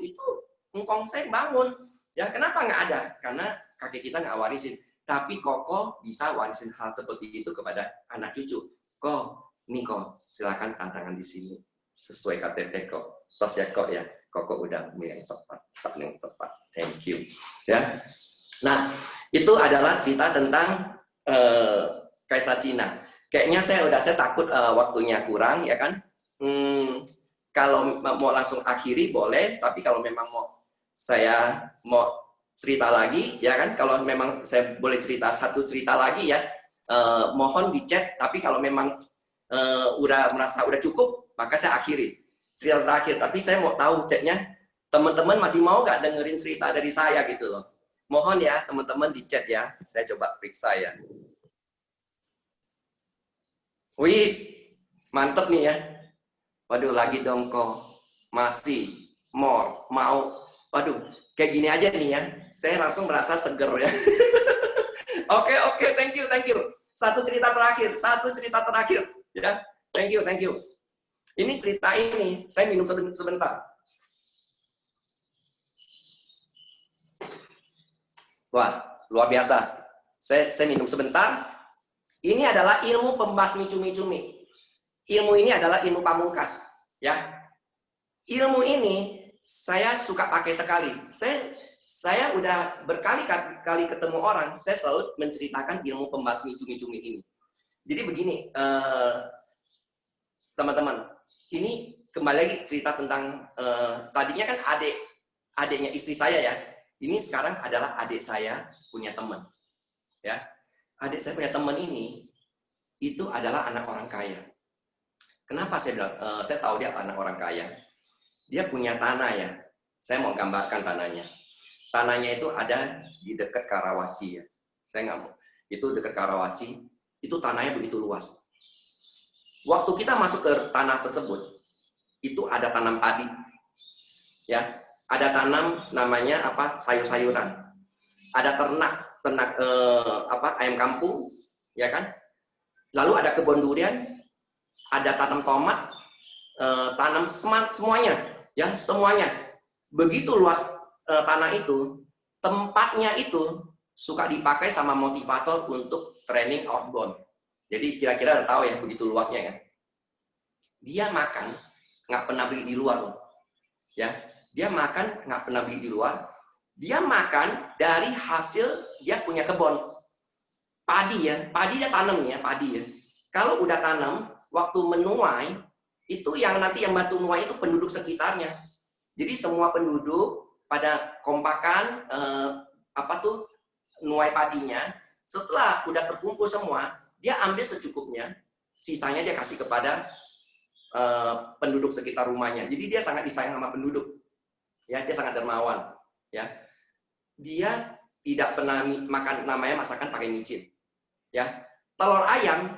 engkong saya yang bangun. Ya kenapa nggak ada? Karena kakek kita nggak warisin. Tapi Koko bisa warisin hal seperti itu kepada anak cucu. Nih kok, silakan tantangan di sini sesuai KTP kok. Tos ya kok ya, Koko udah yang tepat, yang tepat. Thank you. Ya. Nah, itu adalah cerita tentang Kaisar Cina. Kayaknya saya takut waktunya kurang ya kan. Kalau mau langsung akhiri boleh, tapi kalau memang saya mau cerita lagi ya kan, kalau memang saya boleh cerita satu cerita lagi ya, mohon di chat. Tapi kalau memang udah merasa udah cukup, maka saya akhiri cerita terakhir. Tapi saya mau tahu chatnya, teman-teman masih mau nggak dengerin cerita dari saya gitu loh. Mohon ya teman-teman di chat ya, saya coba periksa ya. Wih, mantep nih ya. Waduh, lagi dong kok. Masih, more, mau. Waduh, kayak gini aja nih ya. Saya langsung merasa seger ya. Oke, thank you. Satu cerita terakhir ya. Thank you. Ini cerita ini, saya minum sebentar. Wah, luar biasa. Saya minum sebentar. Ini adalah ilmu pembasmi cumi-cumi. Ilmu ini adalah ilmu pamungkas, ya. Ilmu ini saya suka pakai sekali. Saya udah berkali-kali ketemu orang, saya selalu menceritakan ilmu pembasmi cumi-cumi ini. Jadi begini, teman-teman, ini kembali lagi cerita tentang tadinya kan adiknya istri saya ya. Ini sekarang adalah adik saya punya teman, ya. Adik saya punya teman ini itu adalah anak orang kaya. Kenapa saya bilang saya tahu dia anak orang kaya? Dia punya tanah ya. Saya mau gambarkan tanahnya. Tanahnya itu ada di dekat Karawaci ya. Saya nggak mau. Itu dekat Karawaci. Itu tanahnya begitu luas. Waktu kita masuk ke tanah tersebut, itu ada tanam padi, ya. Ada tanam namanya apa, sayur-sayuran. Ada ternak ayam kampung, ya kan. Lalu ada kebun durian, ada tanam tomat, tanam semuanya, ya semuanya. Begitu luas tanah itu, tempatnya itu suka dipakai sama motivator untuk training outbound. Jadi kira-kira udah tahu ya begitu luasnya kan. Dia makan nggak pernah beli di luar loh, ya. Dia makan nggak pernah beli di luar. Dia makan dari hasil dia punya kebun padi ya. Padi dia tanam ya, padi ya. Kalau udah tanam, waktu menuai itu yang nanti yang bantu nuai itu penduduk sekitarnya. Jadi semua penduduk pada kompakan nuai padinya. Setelah udah terkumpul semua, dia ambil secukupnya, sisanya dia kasih kepada penduduk sekitar rumahnya. Jadi dia sangat disayang sama penduduk. Ya, dia sangat dermawan. Ya, dia tidak pernah makan namanya masakan pakai micin. Ya, telur ayam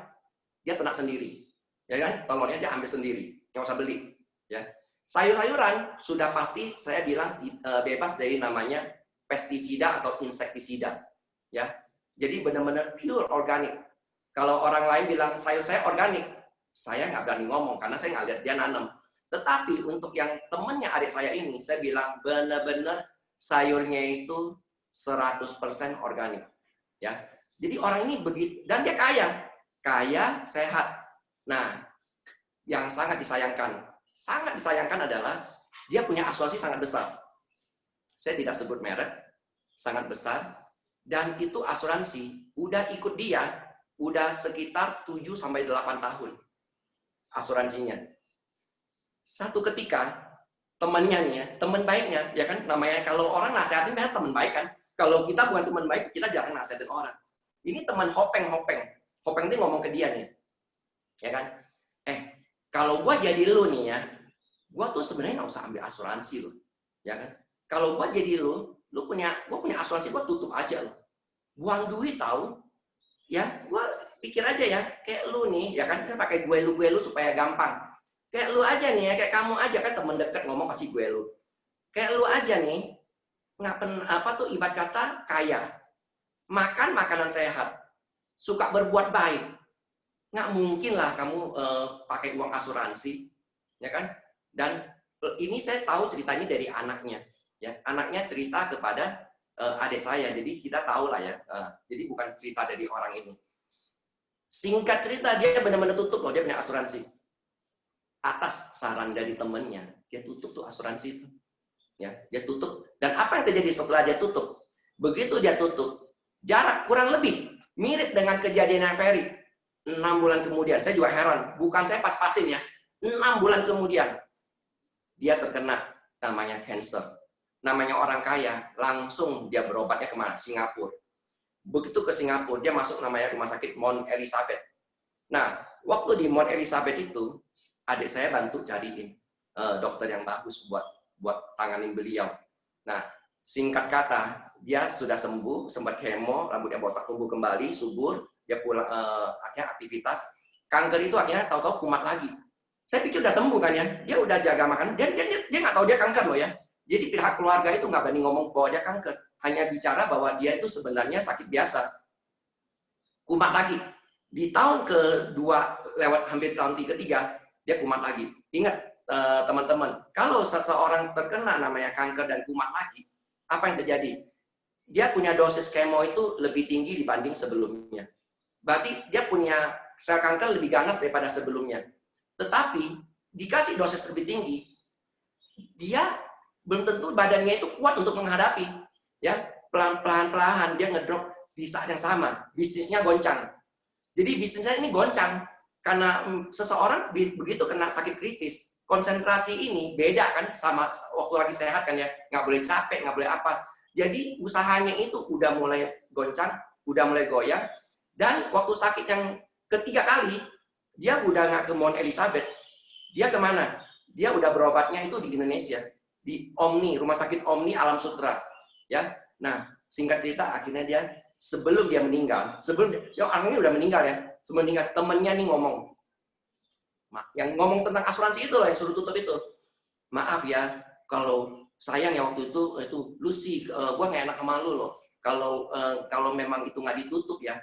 dia ternak sendiri. Ya kan, telurnya dia ambil sendiri, nggak usah beli. Ya, sayur-sayuran sudah pasti saya bilang bebas dari namanya pestisida atau insektisida. Ya, jadi benar-benar pure organik. Kalau orang lain bilang sayur saya organik, saya nggak berani ngomong karena saya nggak lihat dia nanam. Tetapi untuk yang temennya adik saya ini, saya bilang benar-benar sayurnya itu 100% organik. Ya, jadi orang ini begitu, dan dia kaya, sehat. Nah, yang sangat disayangkan adalah dia punya asuransi sangat besar. Saya tidak sebut merek, sangat besar, dan itu asuransi udah ikut dia udah sekitar 7-8 tahun asuransinya. Satu ketika temannya nih ya, teman baiknya, ya kan, namanya kalau orang nasihatin biasanya teman baik kan. Kalau kita bukan teman baik, kita jarang nasihatin orang. Ini teman Hopeng itu ngomong ke dia nih, ya kan, kalau gua jadi lu nih ya, gua tuh sebenarnya nggak usah ambil asuransi lo, ya kan. Kalau gua jadi gua punya asuransi, gua tutup aja lo, buang duit tahu. Ya, gue pikir aja ya, kayak lu nih, ya kan, kita pakai gue lu supaya gampang. Kayak lu aja nih ya, kayak kamu aja kan, temen deket ngomong pasti gue lu. Kayak lu aja nih, ibarat kata kaya, makan makanan sehat, suka berbuat baik, nggak mungkin lah kamu pakai uang asuransi, ya kan? Dan ini saya tahu ceritanya dari anaknya, ya, anaknya cerita kepada adik saya, jadi kita tahu lah ya. Jadi bukan cerita dari orang ini. Singkat cerita, dia benar-benar tutup loh, dia punya asuransi. Atas saran dari temennya, dia tutup tuh asuransi itu. Ya, dia tutup. Dan apa yang terjadi setelah dia tutup? Begitu dia tutup, jarak kurang lebih mirip dengan kejadian Ferry. 6 bulan kemudian, saya juga heran. Bukan saya pas-pasin ya. 6 bulan kemudian, dia terkena namanya cancer. Namanya orang kaya, langsung dia berobatnya kemana? Singapura. Begitu ke Singapura, dia masuk namanya rumah sakit Mount Elizabeth. Nah, waktu di Mount Elizabeth itu, adik saya bantu cariin dokter yang bagus buat tanganin beliau. Nah, singkat kata, dia sudah sembuh, sempat kemo, rambutnya botak tumbuh kembali, subur, dia pulang akhirnya aktivitas. Kanker itu akhirnya tahu-tahu kumat lagi. Saya pikir udah sembuh kan ya, dia udah jaga makan, dia nggak tahu dia kanker loh ya. Jadi pihak keluarga itu nggak berani ngomong bahwa dia kanker, hanya bicara bahwa dia itu sebenarnya sakit biasa. Kumat lagi. Di tahun kedua, lewat hampir tahun ketiga, dia kumat lagi. Ingat teman-teman, kalau seseorang terkena namanya kanker dan kumat lagi, apa yang terjadi? Dia punya dosis kemo itu lebih tinggi dibanding sebelumnya. Berarti dia punya sel kanker lebih ganas daripada sebelumnya. Tetapi dikasih dosis lebih tinggi, dia belum tentu badannya itu kuat untuk menghadapi. Ya, pelan-pelan dia ngedrop di saat yang sama, bisnisnya goncang. Jadi bisnisnya ini goncang karena seseorang begitu kena sakit kritis, konsentrasi ini beda kan sama waktu lagi sehat kan ya, nggak boleh capek, nggak boleh apa. Jadi usahanya itu udah mulai goncang, udah mulai goyang, dan waktu sakit yang ketiga kali, dia udah nggak ke Mount Elizabeth, dia kemana? Dia udah berobatnya itu di Indonesia, di Omni, Rumah Sakit Omni Alam Sutra, ya. Nah, singkat cerita akhirnya dia sebelum dia meninggal, orangnya udah meninggal ya, sebelum meninggal temennya nih ngomong, yang ngomong tentang asuransi itu loh yang suruh tutup itu, maaf ya, kalau sayang ya waktu itu Lucy, gua nggak enak sama lu loh, kalau memang itu nggak ditutup ya,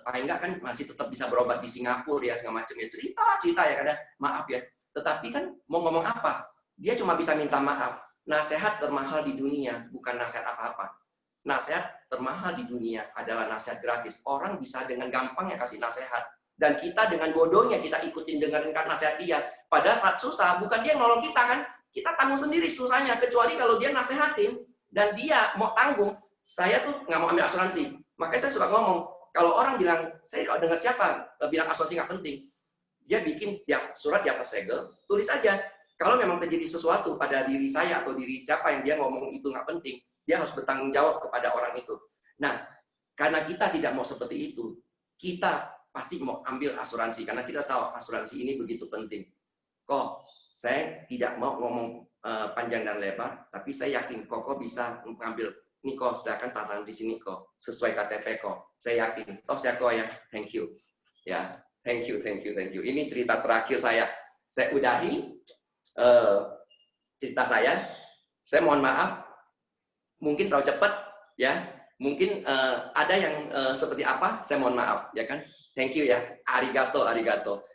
paling nggak kan masih tetap bisa berobat di Singapura ya segala macam ya, cerita ya kadang maaf ya, tetapi kan mau ngomong apa, dia cuma bisa minta maaf. Nasihat termahal di dunia bukan nasihat apa-apa. Nasihat termahal di dunia adalah nasihat gratis. Orang bisa dengan gampangnya kasih nasihat, dan kita dengan bodohnya kita ikutin dengerin nasihat dia. Pada saat susah bukan dia nolong kita kan, kita tanggung sendiri susahnya. Kecuali kalau dia nasehatin dan dia mau tanggung, saya tuh nggak mau ambil asuransi. Makanya saya suka ngomong, kalau orang bilang, saya kalau dengar siapa bilang asuransi nggak penting, dia bikin surat di atas segel, tulis aja. Kalau memang terjadi sesuatu pada diri saya atau diri siapa yang dia ngomong itu nggak penting, dia harus bertanggung jawab kepada orang itu. Nah, karena kita tidak mau seperti itu, kita pasti mau ambil asuransi karena kita tahu asuransi ini begitu penting. Kok saya tidak mau ngomong panjang dan lebar, tapi saya yakin Koko bisa mengambil nih kok, silakan tantangan di sini kok, sesuai KTP kok. Saya yakin. Oh, saya kok ya, thank you. Ya, thank you. Ini cerita terakhir saya. Saya udahi cerita saya mohon maaf, mungkin terlalu cepat, ya. Mungkin ada yang seperti apa, saya mohon maaf, ya kan. Thank you ya, arigato, arigato.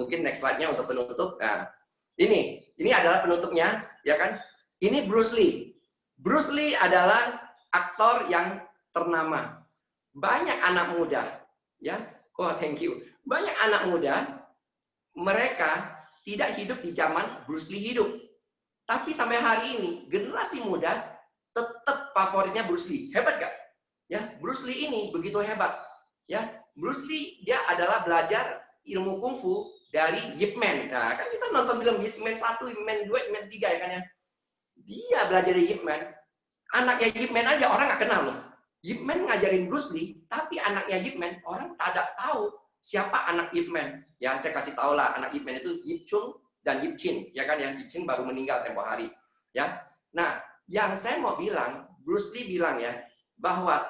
Mungkin next slide-nya untuk penutup. Nah, ini adalah penutupnya, ya kan. Ini Bruce Lee. Bruce Lee adalah aktor yang ternama. Banyak anak muda, ya. Oh, thank you. Banyak anak muda, mereka tidak hidup di zaman Bruce Lee hidup. Tapi sampai hari ini, generasi muda tetap favoritnya Bruce Lee. Hebat gak? Ya, Bruce Lee ini begitu hebat. Ya, Bruce Lee dia adalah belajar ilmu kungfu dari Ip Man. Nah, kan kita nonton film Ip Man 1, Ip Man 2, Ip Man 3 ya kan ya. Dia belajar dari Ip Man. Anaknya Ip Man aja orang nggak kenal loh. Ip Man ngajarin Bruce Lee, tapi anaknya Ip Man orang tidak tahu siapa anak Ip Man. Ya, saya kasih tahu lah, anak Ip Man itu Yip Chung dan Yip Chin, ya kan ya. Yip Chin baru meninggal tempo hari. Ya. Nah, yang saya mau bilang, Bruce Lee bilang ya, bahwa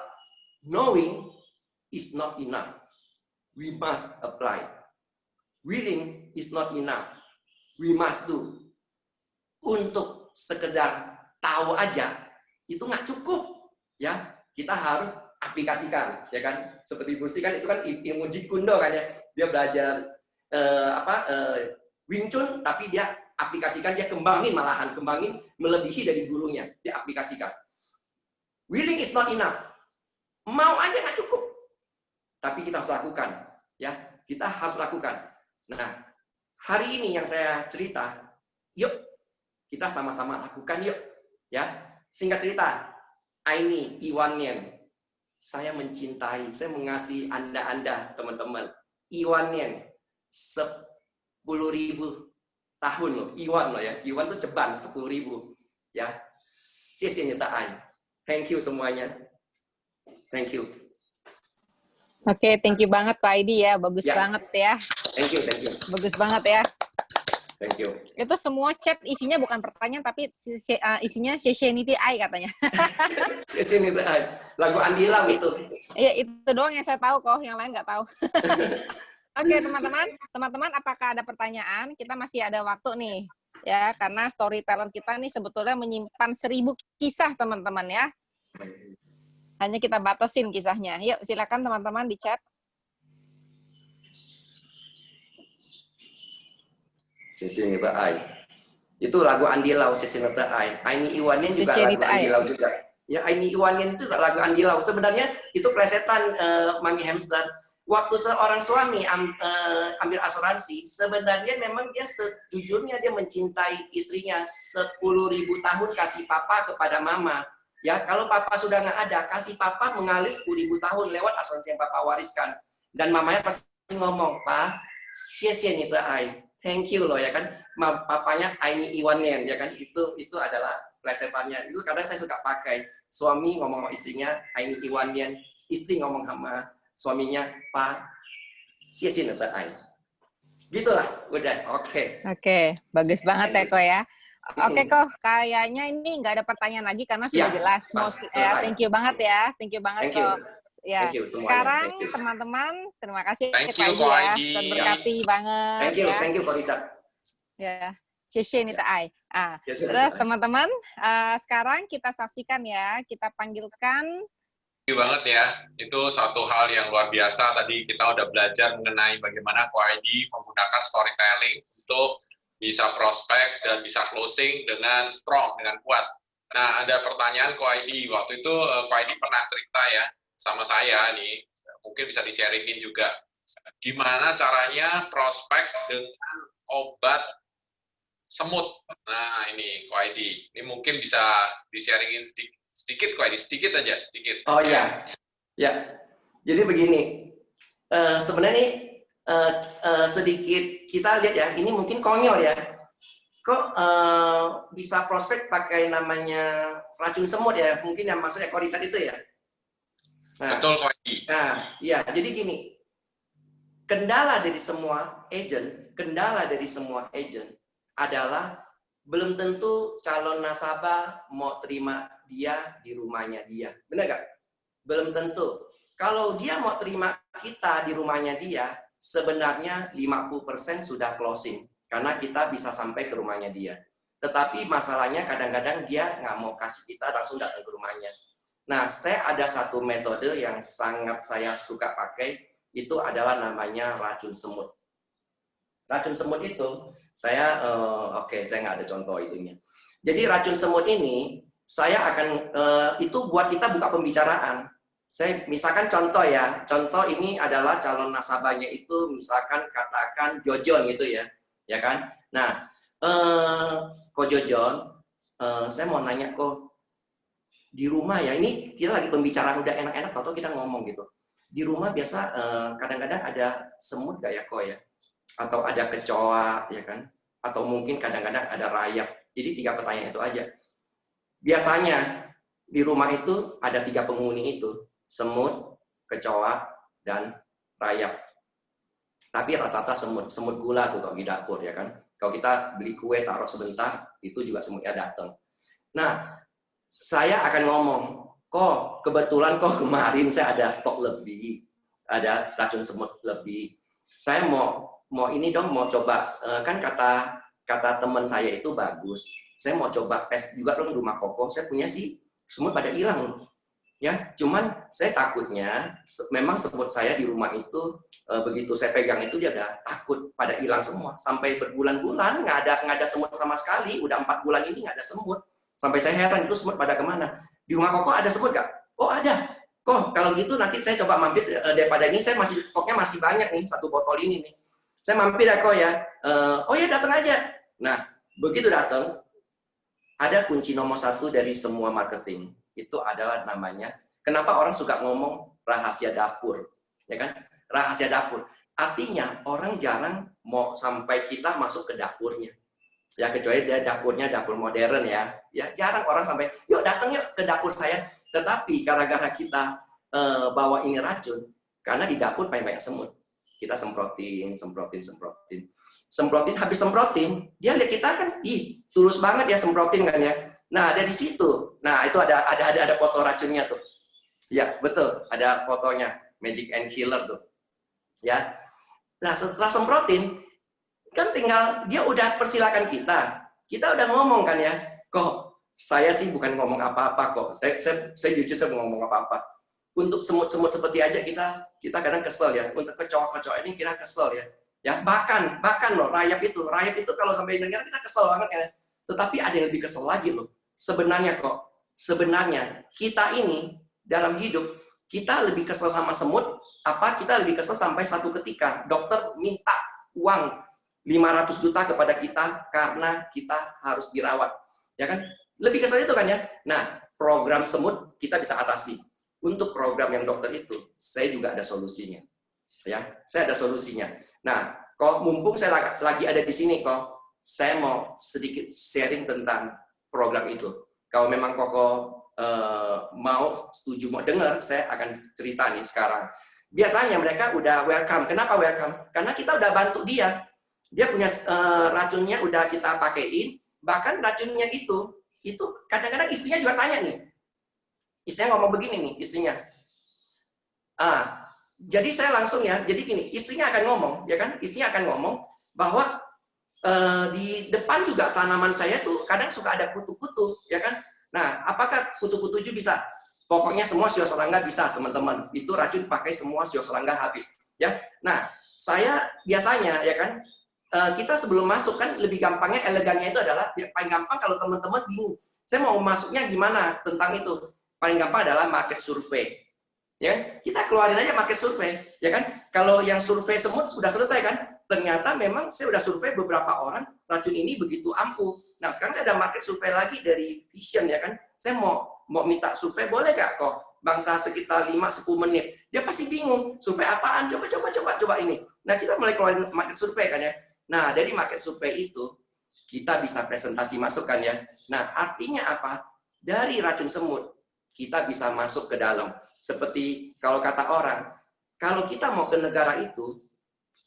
knowing is not enough. We must apply. Willing is not enough. We must do. Untuk sekedar tahu aja itu nggak cukup, ya. Kita harus aplikasikan, ya kan. Seperti Bruce Lee kan itu kan ilmu Jeet Kune Do kan ya. Dia belajar Wing Chun, tapi dia aplikasikan, dia kembangin melebihi dari gurunya, dia aplikasikan. Willing is not enough. Mau aja nggak cukup, tapi kita harus lakukan, ya. Kita harus lakukan. Nah, hari ini yang saya cerita, yuk kita sama-sama lakukan yuk, ya. Singkat cerita, Aini Iwanien, saya mencintai, saya mengasihi Anda teman-teman. Iwanien 10.000 tahun loh, Iwan loh ya. Iwan tuh ceban 10.000, ya. Thank you semuanya. Thank you. Oke, thank you banget Pak Aidi ya, bagus banget ya. Thank you. Bagus banget ya. Thank you. Itu semua chat isinya bukan pertanyaan, tapi isinya Sheshenity Ai katanya. Sheshenity Ai, lagu Andi Lau itu. Iya, itu doang yang saya tahu kok, yang lain nggak tahu. Oke, teman-teman, apakah ada pertanyaan? Kita masih ada waktu nih, ya, karena storyteller kita nih sebetulnya menyimpan 1000 kisah, teman-teman ya. Hanya kita batasin kisahnya. Yuk, silakan teman-teman di chat. Sheshenity Ai. Itu lagu Andi Lau, Sheshenity Ai. Aini Iwanien juga lagu Andi Lau juga. Ya, Aini Iwanien itu juga lagu Andi Lau. Sebenarnya itu plesetan Mami Hamster. Waktu seorang suami ambil asuransi, sebenarnya memang dia sejujurnya dia mencintai istrinya 10.000 tahun kasih papa kepada mama. Ya, kalau papa sudah nggak ada, kasih papa mengalir 10.000 tahun lewat asuransi yang papa wariskan. Dan mamanya pasti ngomong, Pak, Sheshenity Ai. Thank you loh ya kan, papanya Aini Iwanien ya kan, itu adalah plesetannya. Itu kadang saya suka pakai. Suami ngomong sama istrinya Aini Iwanien, istri ngomong sama suaminya Pak Sheshenity Ai. Gitulah, udah. Oke. Oke, bagus banget ya Ko ya. Oke Ko, kayaknya ini nggak ada pertanyaan lagi karena sudah jelas. Thank you banget ya, thank you banget Ko. Ya, sekarang teman-teman, terima kasih Pak Aidi ya, berkati banget. Thank you Ko Richard. Ya, Sheshenity Ai. Terus teman-teman, sekarang kita saksikan ya, kita panggilkan. Thank you banget ya, itu suatu hal yang luar biasa. Tadi kita udah belajar mengenai bagaimana Ko Aidi menggunakan storytelling untuk bisa prospek dan bisa closing dengan strong, dengan kuat. Nah, ada pertanyaan Ko Aidi. Waktu itu Ko Aidi pernah cerita ya, sama saya nih, mungkin bisa di-sharingin juga. Gimana caranya prospek dengan obat semut. Nah, ini Ko Aidi. Ini mungkin bisa di-sharingin sedikit Ko Aidi, sedikit aja, sedikit. Oh iya. Ya. Jadi begini. Sebenarnya sedikit kita lihat ya, ini mungkin konyol ya. Kok bisa prospek pakai namanya racun semut ya? Mungkin yang maksudnya Ko Richard itu ya. Nah, betul, Ko Aidi. Nah, ya, jadi gini. Kendala dari semua agent adalah belum tentu calon nasabah mau terima dia di rumahnya dia. Benar nggak? Belum tentu. Kalau dia mau terima kita di rumahnya dia, sebenarnya 50% sudah closing. Karena kita bisa sampai ke rumahnya dia. tetapi masalahnya kadang-kadang dia nggak mau kasih kita langsung datang ke rumahnya. Nah, saya ada satu metode yang sangat saya suka pakai, itu adalah namanya racun semut. Racun semut itu, saya nggak ada contoh itunya. Jadi racun semut ini, saya akan, itu buat kita buka pembicaraan. Saya misalkan contoh ya, contoh ini adalah calon nasabahnya itu misalkan katakan Jojon gitu ya kan. Nah, Ko Jojon, saya mau nanya kok, di rumah ya, ini kita lagi pembicaraan udah enak-enak, atau kita ngomong gitu. Di rumah biasa kadang-kadang ada semut gak ya kok ya? Atau ada kecoa ya kan? Atau mungkin kadang-kadang ada rayap. Jadi 3 pertanyaan itu aja. Biasanya di rumah itu ada 3 penghuni itu, semut, kecoa, dan rayap. Tapi rata-rata semut gula tuh kalau di dapur ya kan. Kalau kita beli kue taruh sebentar, itu juga semutnya datang. Nah, saya akan ngomong, kok kebetulan kemarin saya ada stok lebih, ada racun semut lebih. Saya mau ini dong, mau coba, kan kata teman saya itu bagus. Saya mau coba tes juga dong di rumah Koko. Saya punya sih semut pada hilang, ya. Cuman saya takutnya, memang semut saya di rumah itu begitu saya pegang itu dia udah takut pada hilang semua. Sampai berbulan-bulan nggak ada semut sama sekali. Udah 4 bulan ini nggak ada semut. Sampai saya heran, itu semut pada kemana? Di rumah Koko ada semut nggak? Oh ada. Kok kalau gitu nanti saya coba mampir, daripada ini saya masih stoknya masih banyak nih, 1 botol ini nih. Saya mampir ya kok ya. Oh ya datang aja. Nah begitu datang, ada kunci nomor 1 dari semua marketing. Itu adalah namanya, kenapa orang suka ngomong rahasia dapur, ya kan? Rahasia dapur. Artinya orang jarang mau sampai kita masuk ke dapurnya. Ya kecuali dia dapurnya dapur modern ya. Ya jarang orang sampai, yuk datang yuk ke dapur saya. Tetapi gara-gara kita bawa ini racun, karena di dapur banyak semut. Kita semprotin, habis semprotin, dia lihat kita kan, ih tulus banget ya semprotin kan ya. Nah dari situ, nah itu ada foto racunnya tuh. Ya betul, ada fotonya Magic and Killer tuh. Ya. Nah setelah semprotin, kan tinggal dia udah persilakan kita udah ngomong kan ya, kok saya sih bukan ngomong apa-apa kok, saya jujur saya mau ngomong apa-apa. Untuk semut-semut seperti aja kita kadang kesel ya, untuk kecoa-kecoa ini kita kesel ya bahkan loh rayap itu kalau sampai dengar kita kesel banget ya. Tetapi ada yang lebih kesel lagi loh, sebenarnya kita ini dalam hidup kita lebih kesel sama semut, kita lebih kesel sampai satu ketika dokter minta uang 500 juta kepada kita karena kita harus dirawat, ya kan? Lebih kesal itu kan ya. Nah, program semut kita bisa atasi. Untuk program yang dokter itu, saya juga ada solusinya. Ya, saya ada solusinya. Nah, kok mumpung saya lagi ada di sini kok, saya mau sedikit sharing tentang program itu. Kalau memang Koko mau setuju mau dengar, saya akan cerita nih sekarang. Biasanya mereka udah welcome. Kenapa welcome? Karena kita udah bantu dia. Dia punya racunnya udah kita pakein, bahkan racunnya itu kadang-kadang istrinya juga tanya nih. Istrinya ngomong begini nih, istrinya. Jadi saya langsung ya, jadi gini, istrinya akan ngomong, ya kan? Istrinya akan ngomong bahwa di depan juga tanaman saya tuh kadang suka ada kutu-kutu, ya kan? Nah, apakah kutu-kutu itu bisa? Pokoknya semua sios serangga bisa, teman-teman. Itu racun pakai semua sios serangga habis, ya. Nah, saya biasanya, ya kan? Kita sebelum masuk kan lebih gampangnya, elegannya itu adalah paling gampang kalau teman-teman bingung. Saya mau masuknya gimana tentang itu? Paling gampang adalah market survei. Ya, kita keluarin aja market survei, ya kan? Kalau yang survei semut sudah selesai kan? Ternyata memang saya sudah survei beberapa orang, racun ini begitu ampuh. Nah, sekarang saya ada market survei lagi dari Vision, ya kan? Saya mau minta survei, boleh nggak kok? Bangsa sekitar 5-10 menit. Dia pasti bingung, survei apaan? Coba ini. Nah, kita mulai keluarin market survei kan ya. Nah, dari market survei itu, kita bisa presentasi masukkan ya. Nah, artinya apa? Dari racun semut, kita bisa masuk ke dalam. Seperti kalau kata orang, kalau kita mau ke negara itu,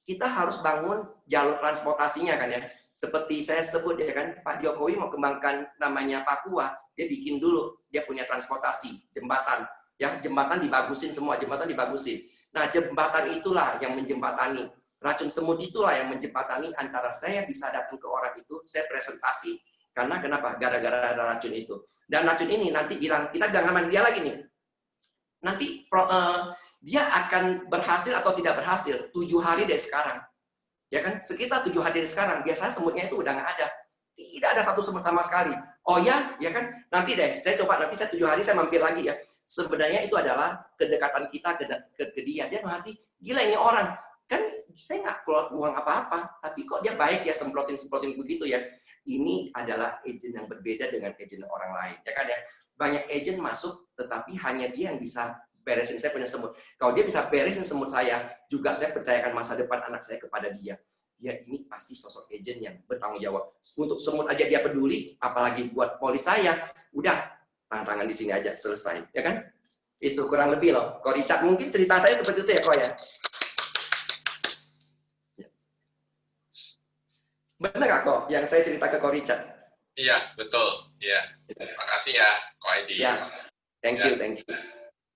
kita harus bangun jalur transportasinya kan ya. Seperti saya sebut ya kan, Pak Jokowi mau kembangkan namanya Papua, dia bikin dulu, dia punya transportasi, jembatan. Ya, jembatan dibagusin semua, jembatan dibagusin. Nah, jembatan itulah yang menjembatani. Racun semut itulah yang menjembatani antara saya bisa datang ke orang itu, saya presentasi, Karena kenapa? Gara-gara ada racun itu. Dan racun ini nanti bilang, kita jangan aman dia lagi nih. Nanti dia akan berhasil atau tidak berhasil 7 hari dari sekarang. Ya kan? Sekitar 7 hari dari sekarang, biasanya semutnya itu udah nggak ada. Tidak ada satu semut sama sekali. Oh ya, ya kan? Nanti deh, saya coba nanti 7 hari saya mampir lagi ya. Sebenarnya itu adalah kedekatan kita ke dia. Dia ngerti, gila ini orang. Kan saya nggak keluar uang apa-apa, tapi kok dia baik ya semprotin begitu ya. Ini adalah agent yang berbeda dengan agent orang lain. Ya kan ya? Banyak agent masuk, tetapi hanya dia yang bisa beresin saya punya semut. Kalau dia bisa beresin semut saya, juga saya percayakan masa depan anak saya kepada dia. Dia ini pasti sosok agent yang bertanggung jawab. Untuk semut aja dia peduli, apalagi buat polis saya. Udah, tangan-tangan di sini aja, selesai. Ya kan? Itu kurang lebih loh. Kok Richard, mungkin cerita saya seperti itu ya, kok ya? Benar nggak kok yang saya cerita ke Ko Richard? Iya, betul. Iya. Terima kasih ya, Ko Aidi. Ya, thank you.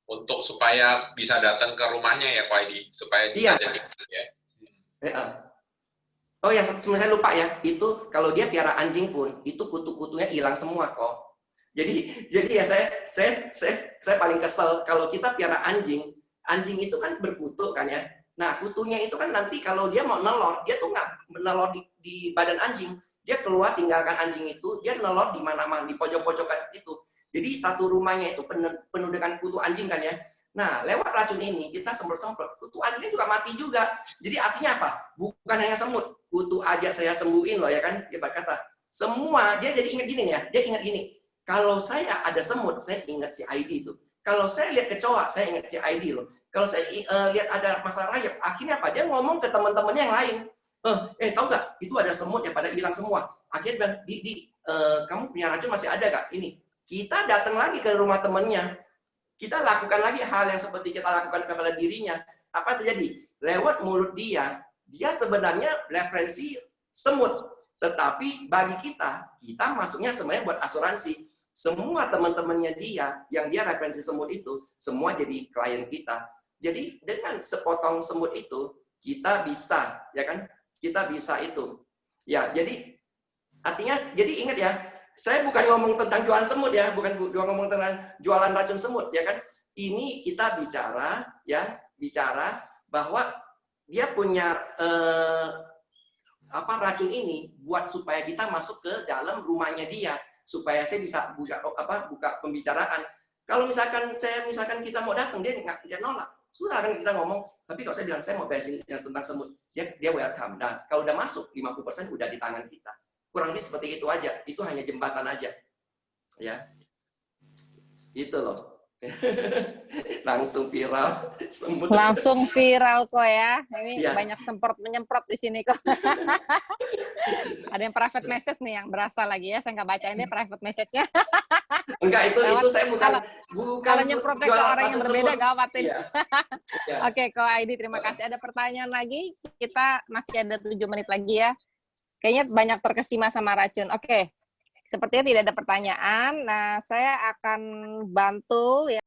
Untuk supaya bisa datang ke rumahnya ya, Ko Aidi, supaya bisa jadi ya. Oh ya, sebenarnya lupa ya, itu kalau dia piara anjing pun, itu kutu-kutunya hilang semua kok. Jadi ya saya paling kesel kalau kita piara anjing itu kan berkutu kan ya. Nah, kutunya itu kan nanti kalau dia mau nelor, dia tuh nggak nelor di badan anjing. Dia keluar tinggalkan anjing itu, dia nelor di mana-mana, di pojok-pojokan itu. Jadi satu rumahnya itu penuh dengan kutu anjing kan ya. Nah, lewat racun ini, kita semprot-semprot, kutu anjingnya juga mati juga. Jadi artinya apa? Bukan hanya semut, kutu aja saya sembuhin loh ya kan, dia berkata. Semua, dia jadi ingat gini ya, dia ingat gini. Kalau saya ada semut, saya ingat si ID itu. Kalau saya lihat kecoa, saya ingat si ID loh. Kalau saya lihat ada masalah rayap, akhirnya apa? Dia ngomong ke teman-temannya yang lain. Tahu nggak? Itu ada semut yang pada hilang semua. Akhirnya bilang, kamu punya racun masih ada nggak? Ini. Kita datang lagi ke rumah temannya. Kita lakukan lagi hal yang seperti kita lakukan kepada dirinya. Apa terjadi? Lewat mulut dia sebenarnya referensi semut. Tetapi bagi kita masuknya sebenarnya buat asuransi. Semua teman-temannya dia, yang dia referensi semut itu, semua jadi klien kita. Jadi dengan sepotong semut itu, kita bisa, ya kan? Kita bisa itu. Ya, jadi artinya, jadi ingat ya, saya bukan ngomong tentang jualan semut ya, bukan ngomong tentang jualan racun semut, ya kan? Ini kita bicara bahwa dia punya racun ini buat supaya kita masuk ke dalam rumahnya dia, supaya saya bisa buka pembicaraan. Kalau misalkan kita mau datang, dia nolak. Susah kan kita ngomong, tapi kalau saya bilang saya mau beresin tentang semut, dia welcome. Nah, kalau udah masuk 50% udah di tangan kita. Kurang lebih seperti itu aja. Itu hanya jembatan aja. Ya. Itu loh. Langsung viral semut. Langsung viral kok ya. Ini ya. Banyak menyemprot di sini kok. Ada yang private message nih yang berasa lagi ya. Saya nggak bacain deh private message-nya. Enggak, itu saya bukan kalau nyemprotnya ke orang yang berbeda gawatin. Ya. Ya. Oke, Ko Aidi, terima kasih. Ada pertanyaan lagi? Kita masih ada 7 menit lagi ya. Kayaknya banyak terkesima sama racun. Oke. Sepertinya tidak ada pertanyaan. Nah, saya akan bantu ya.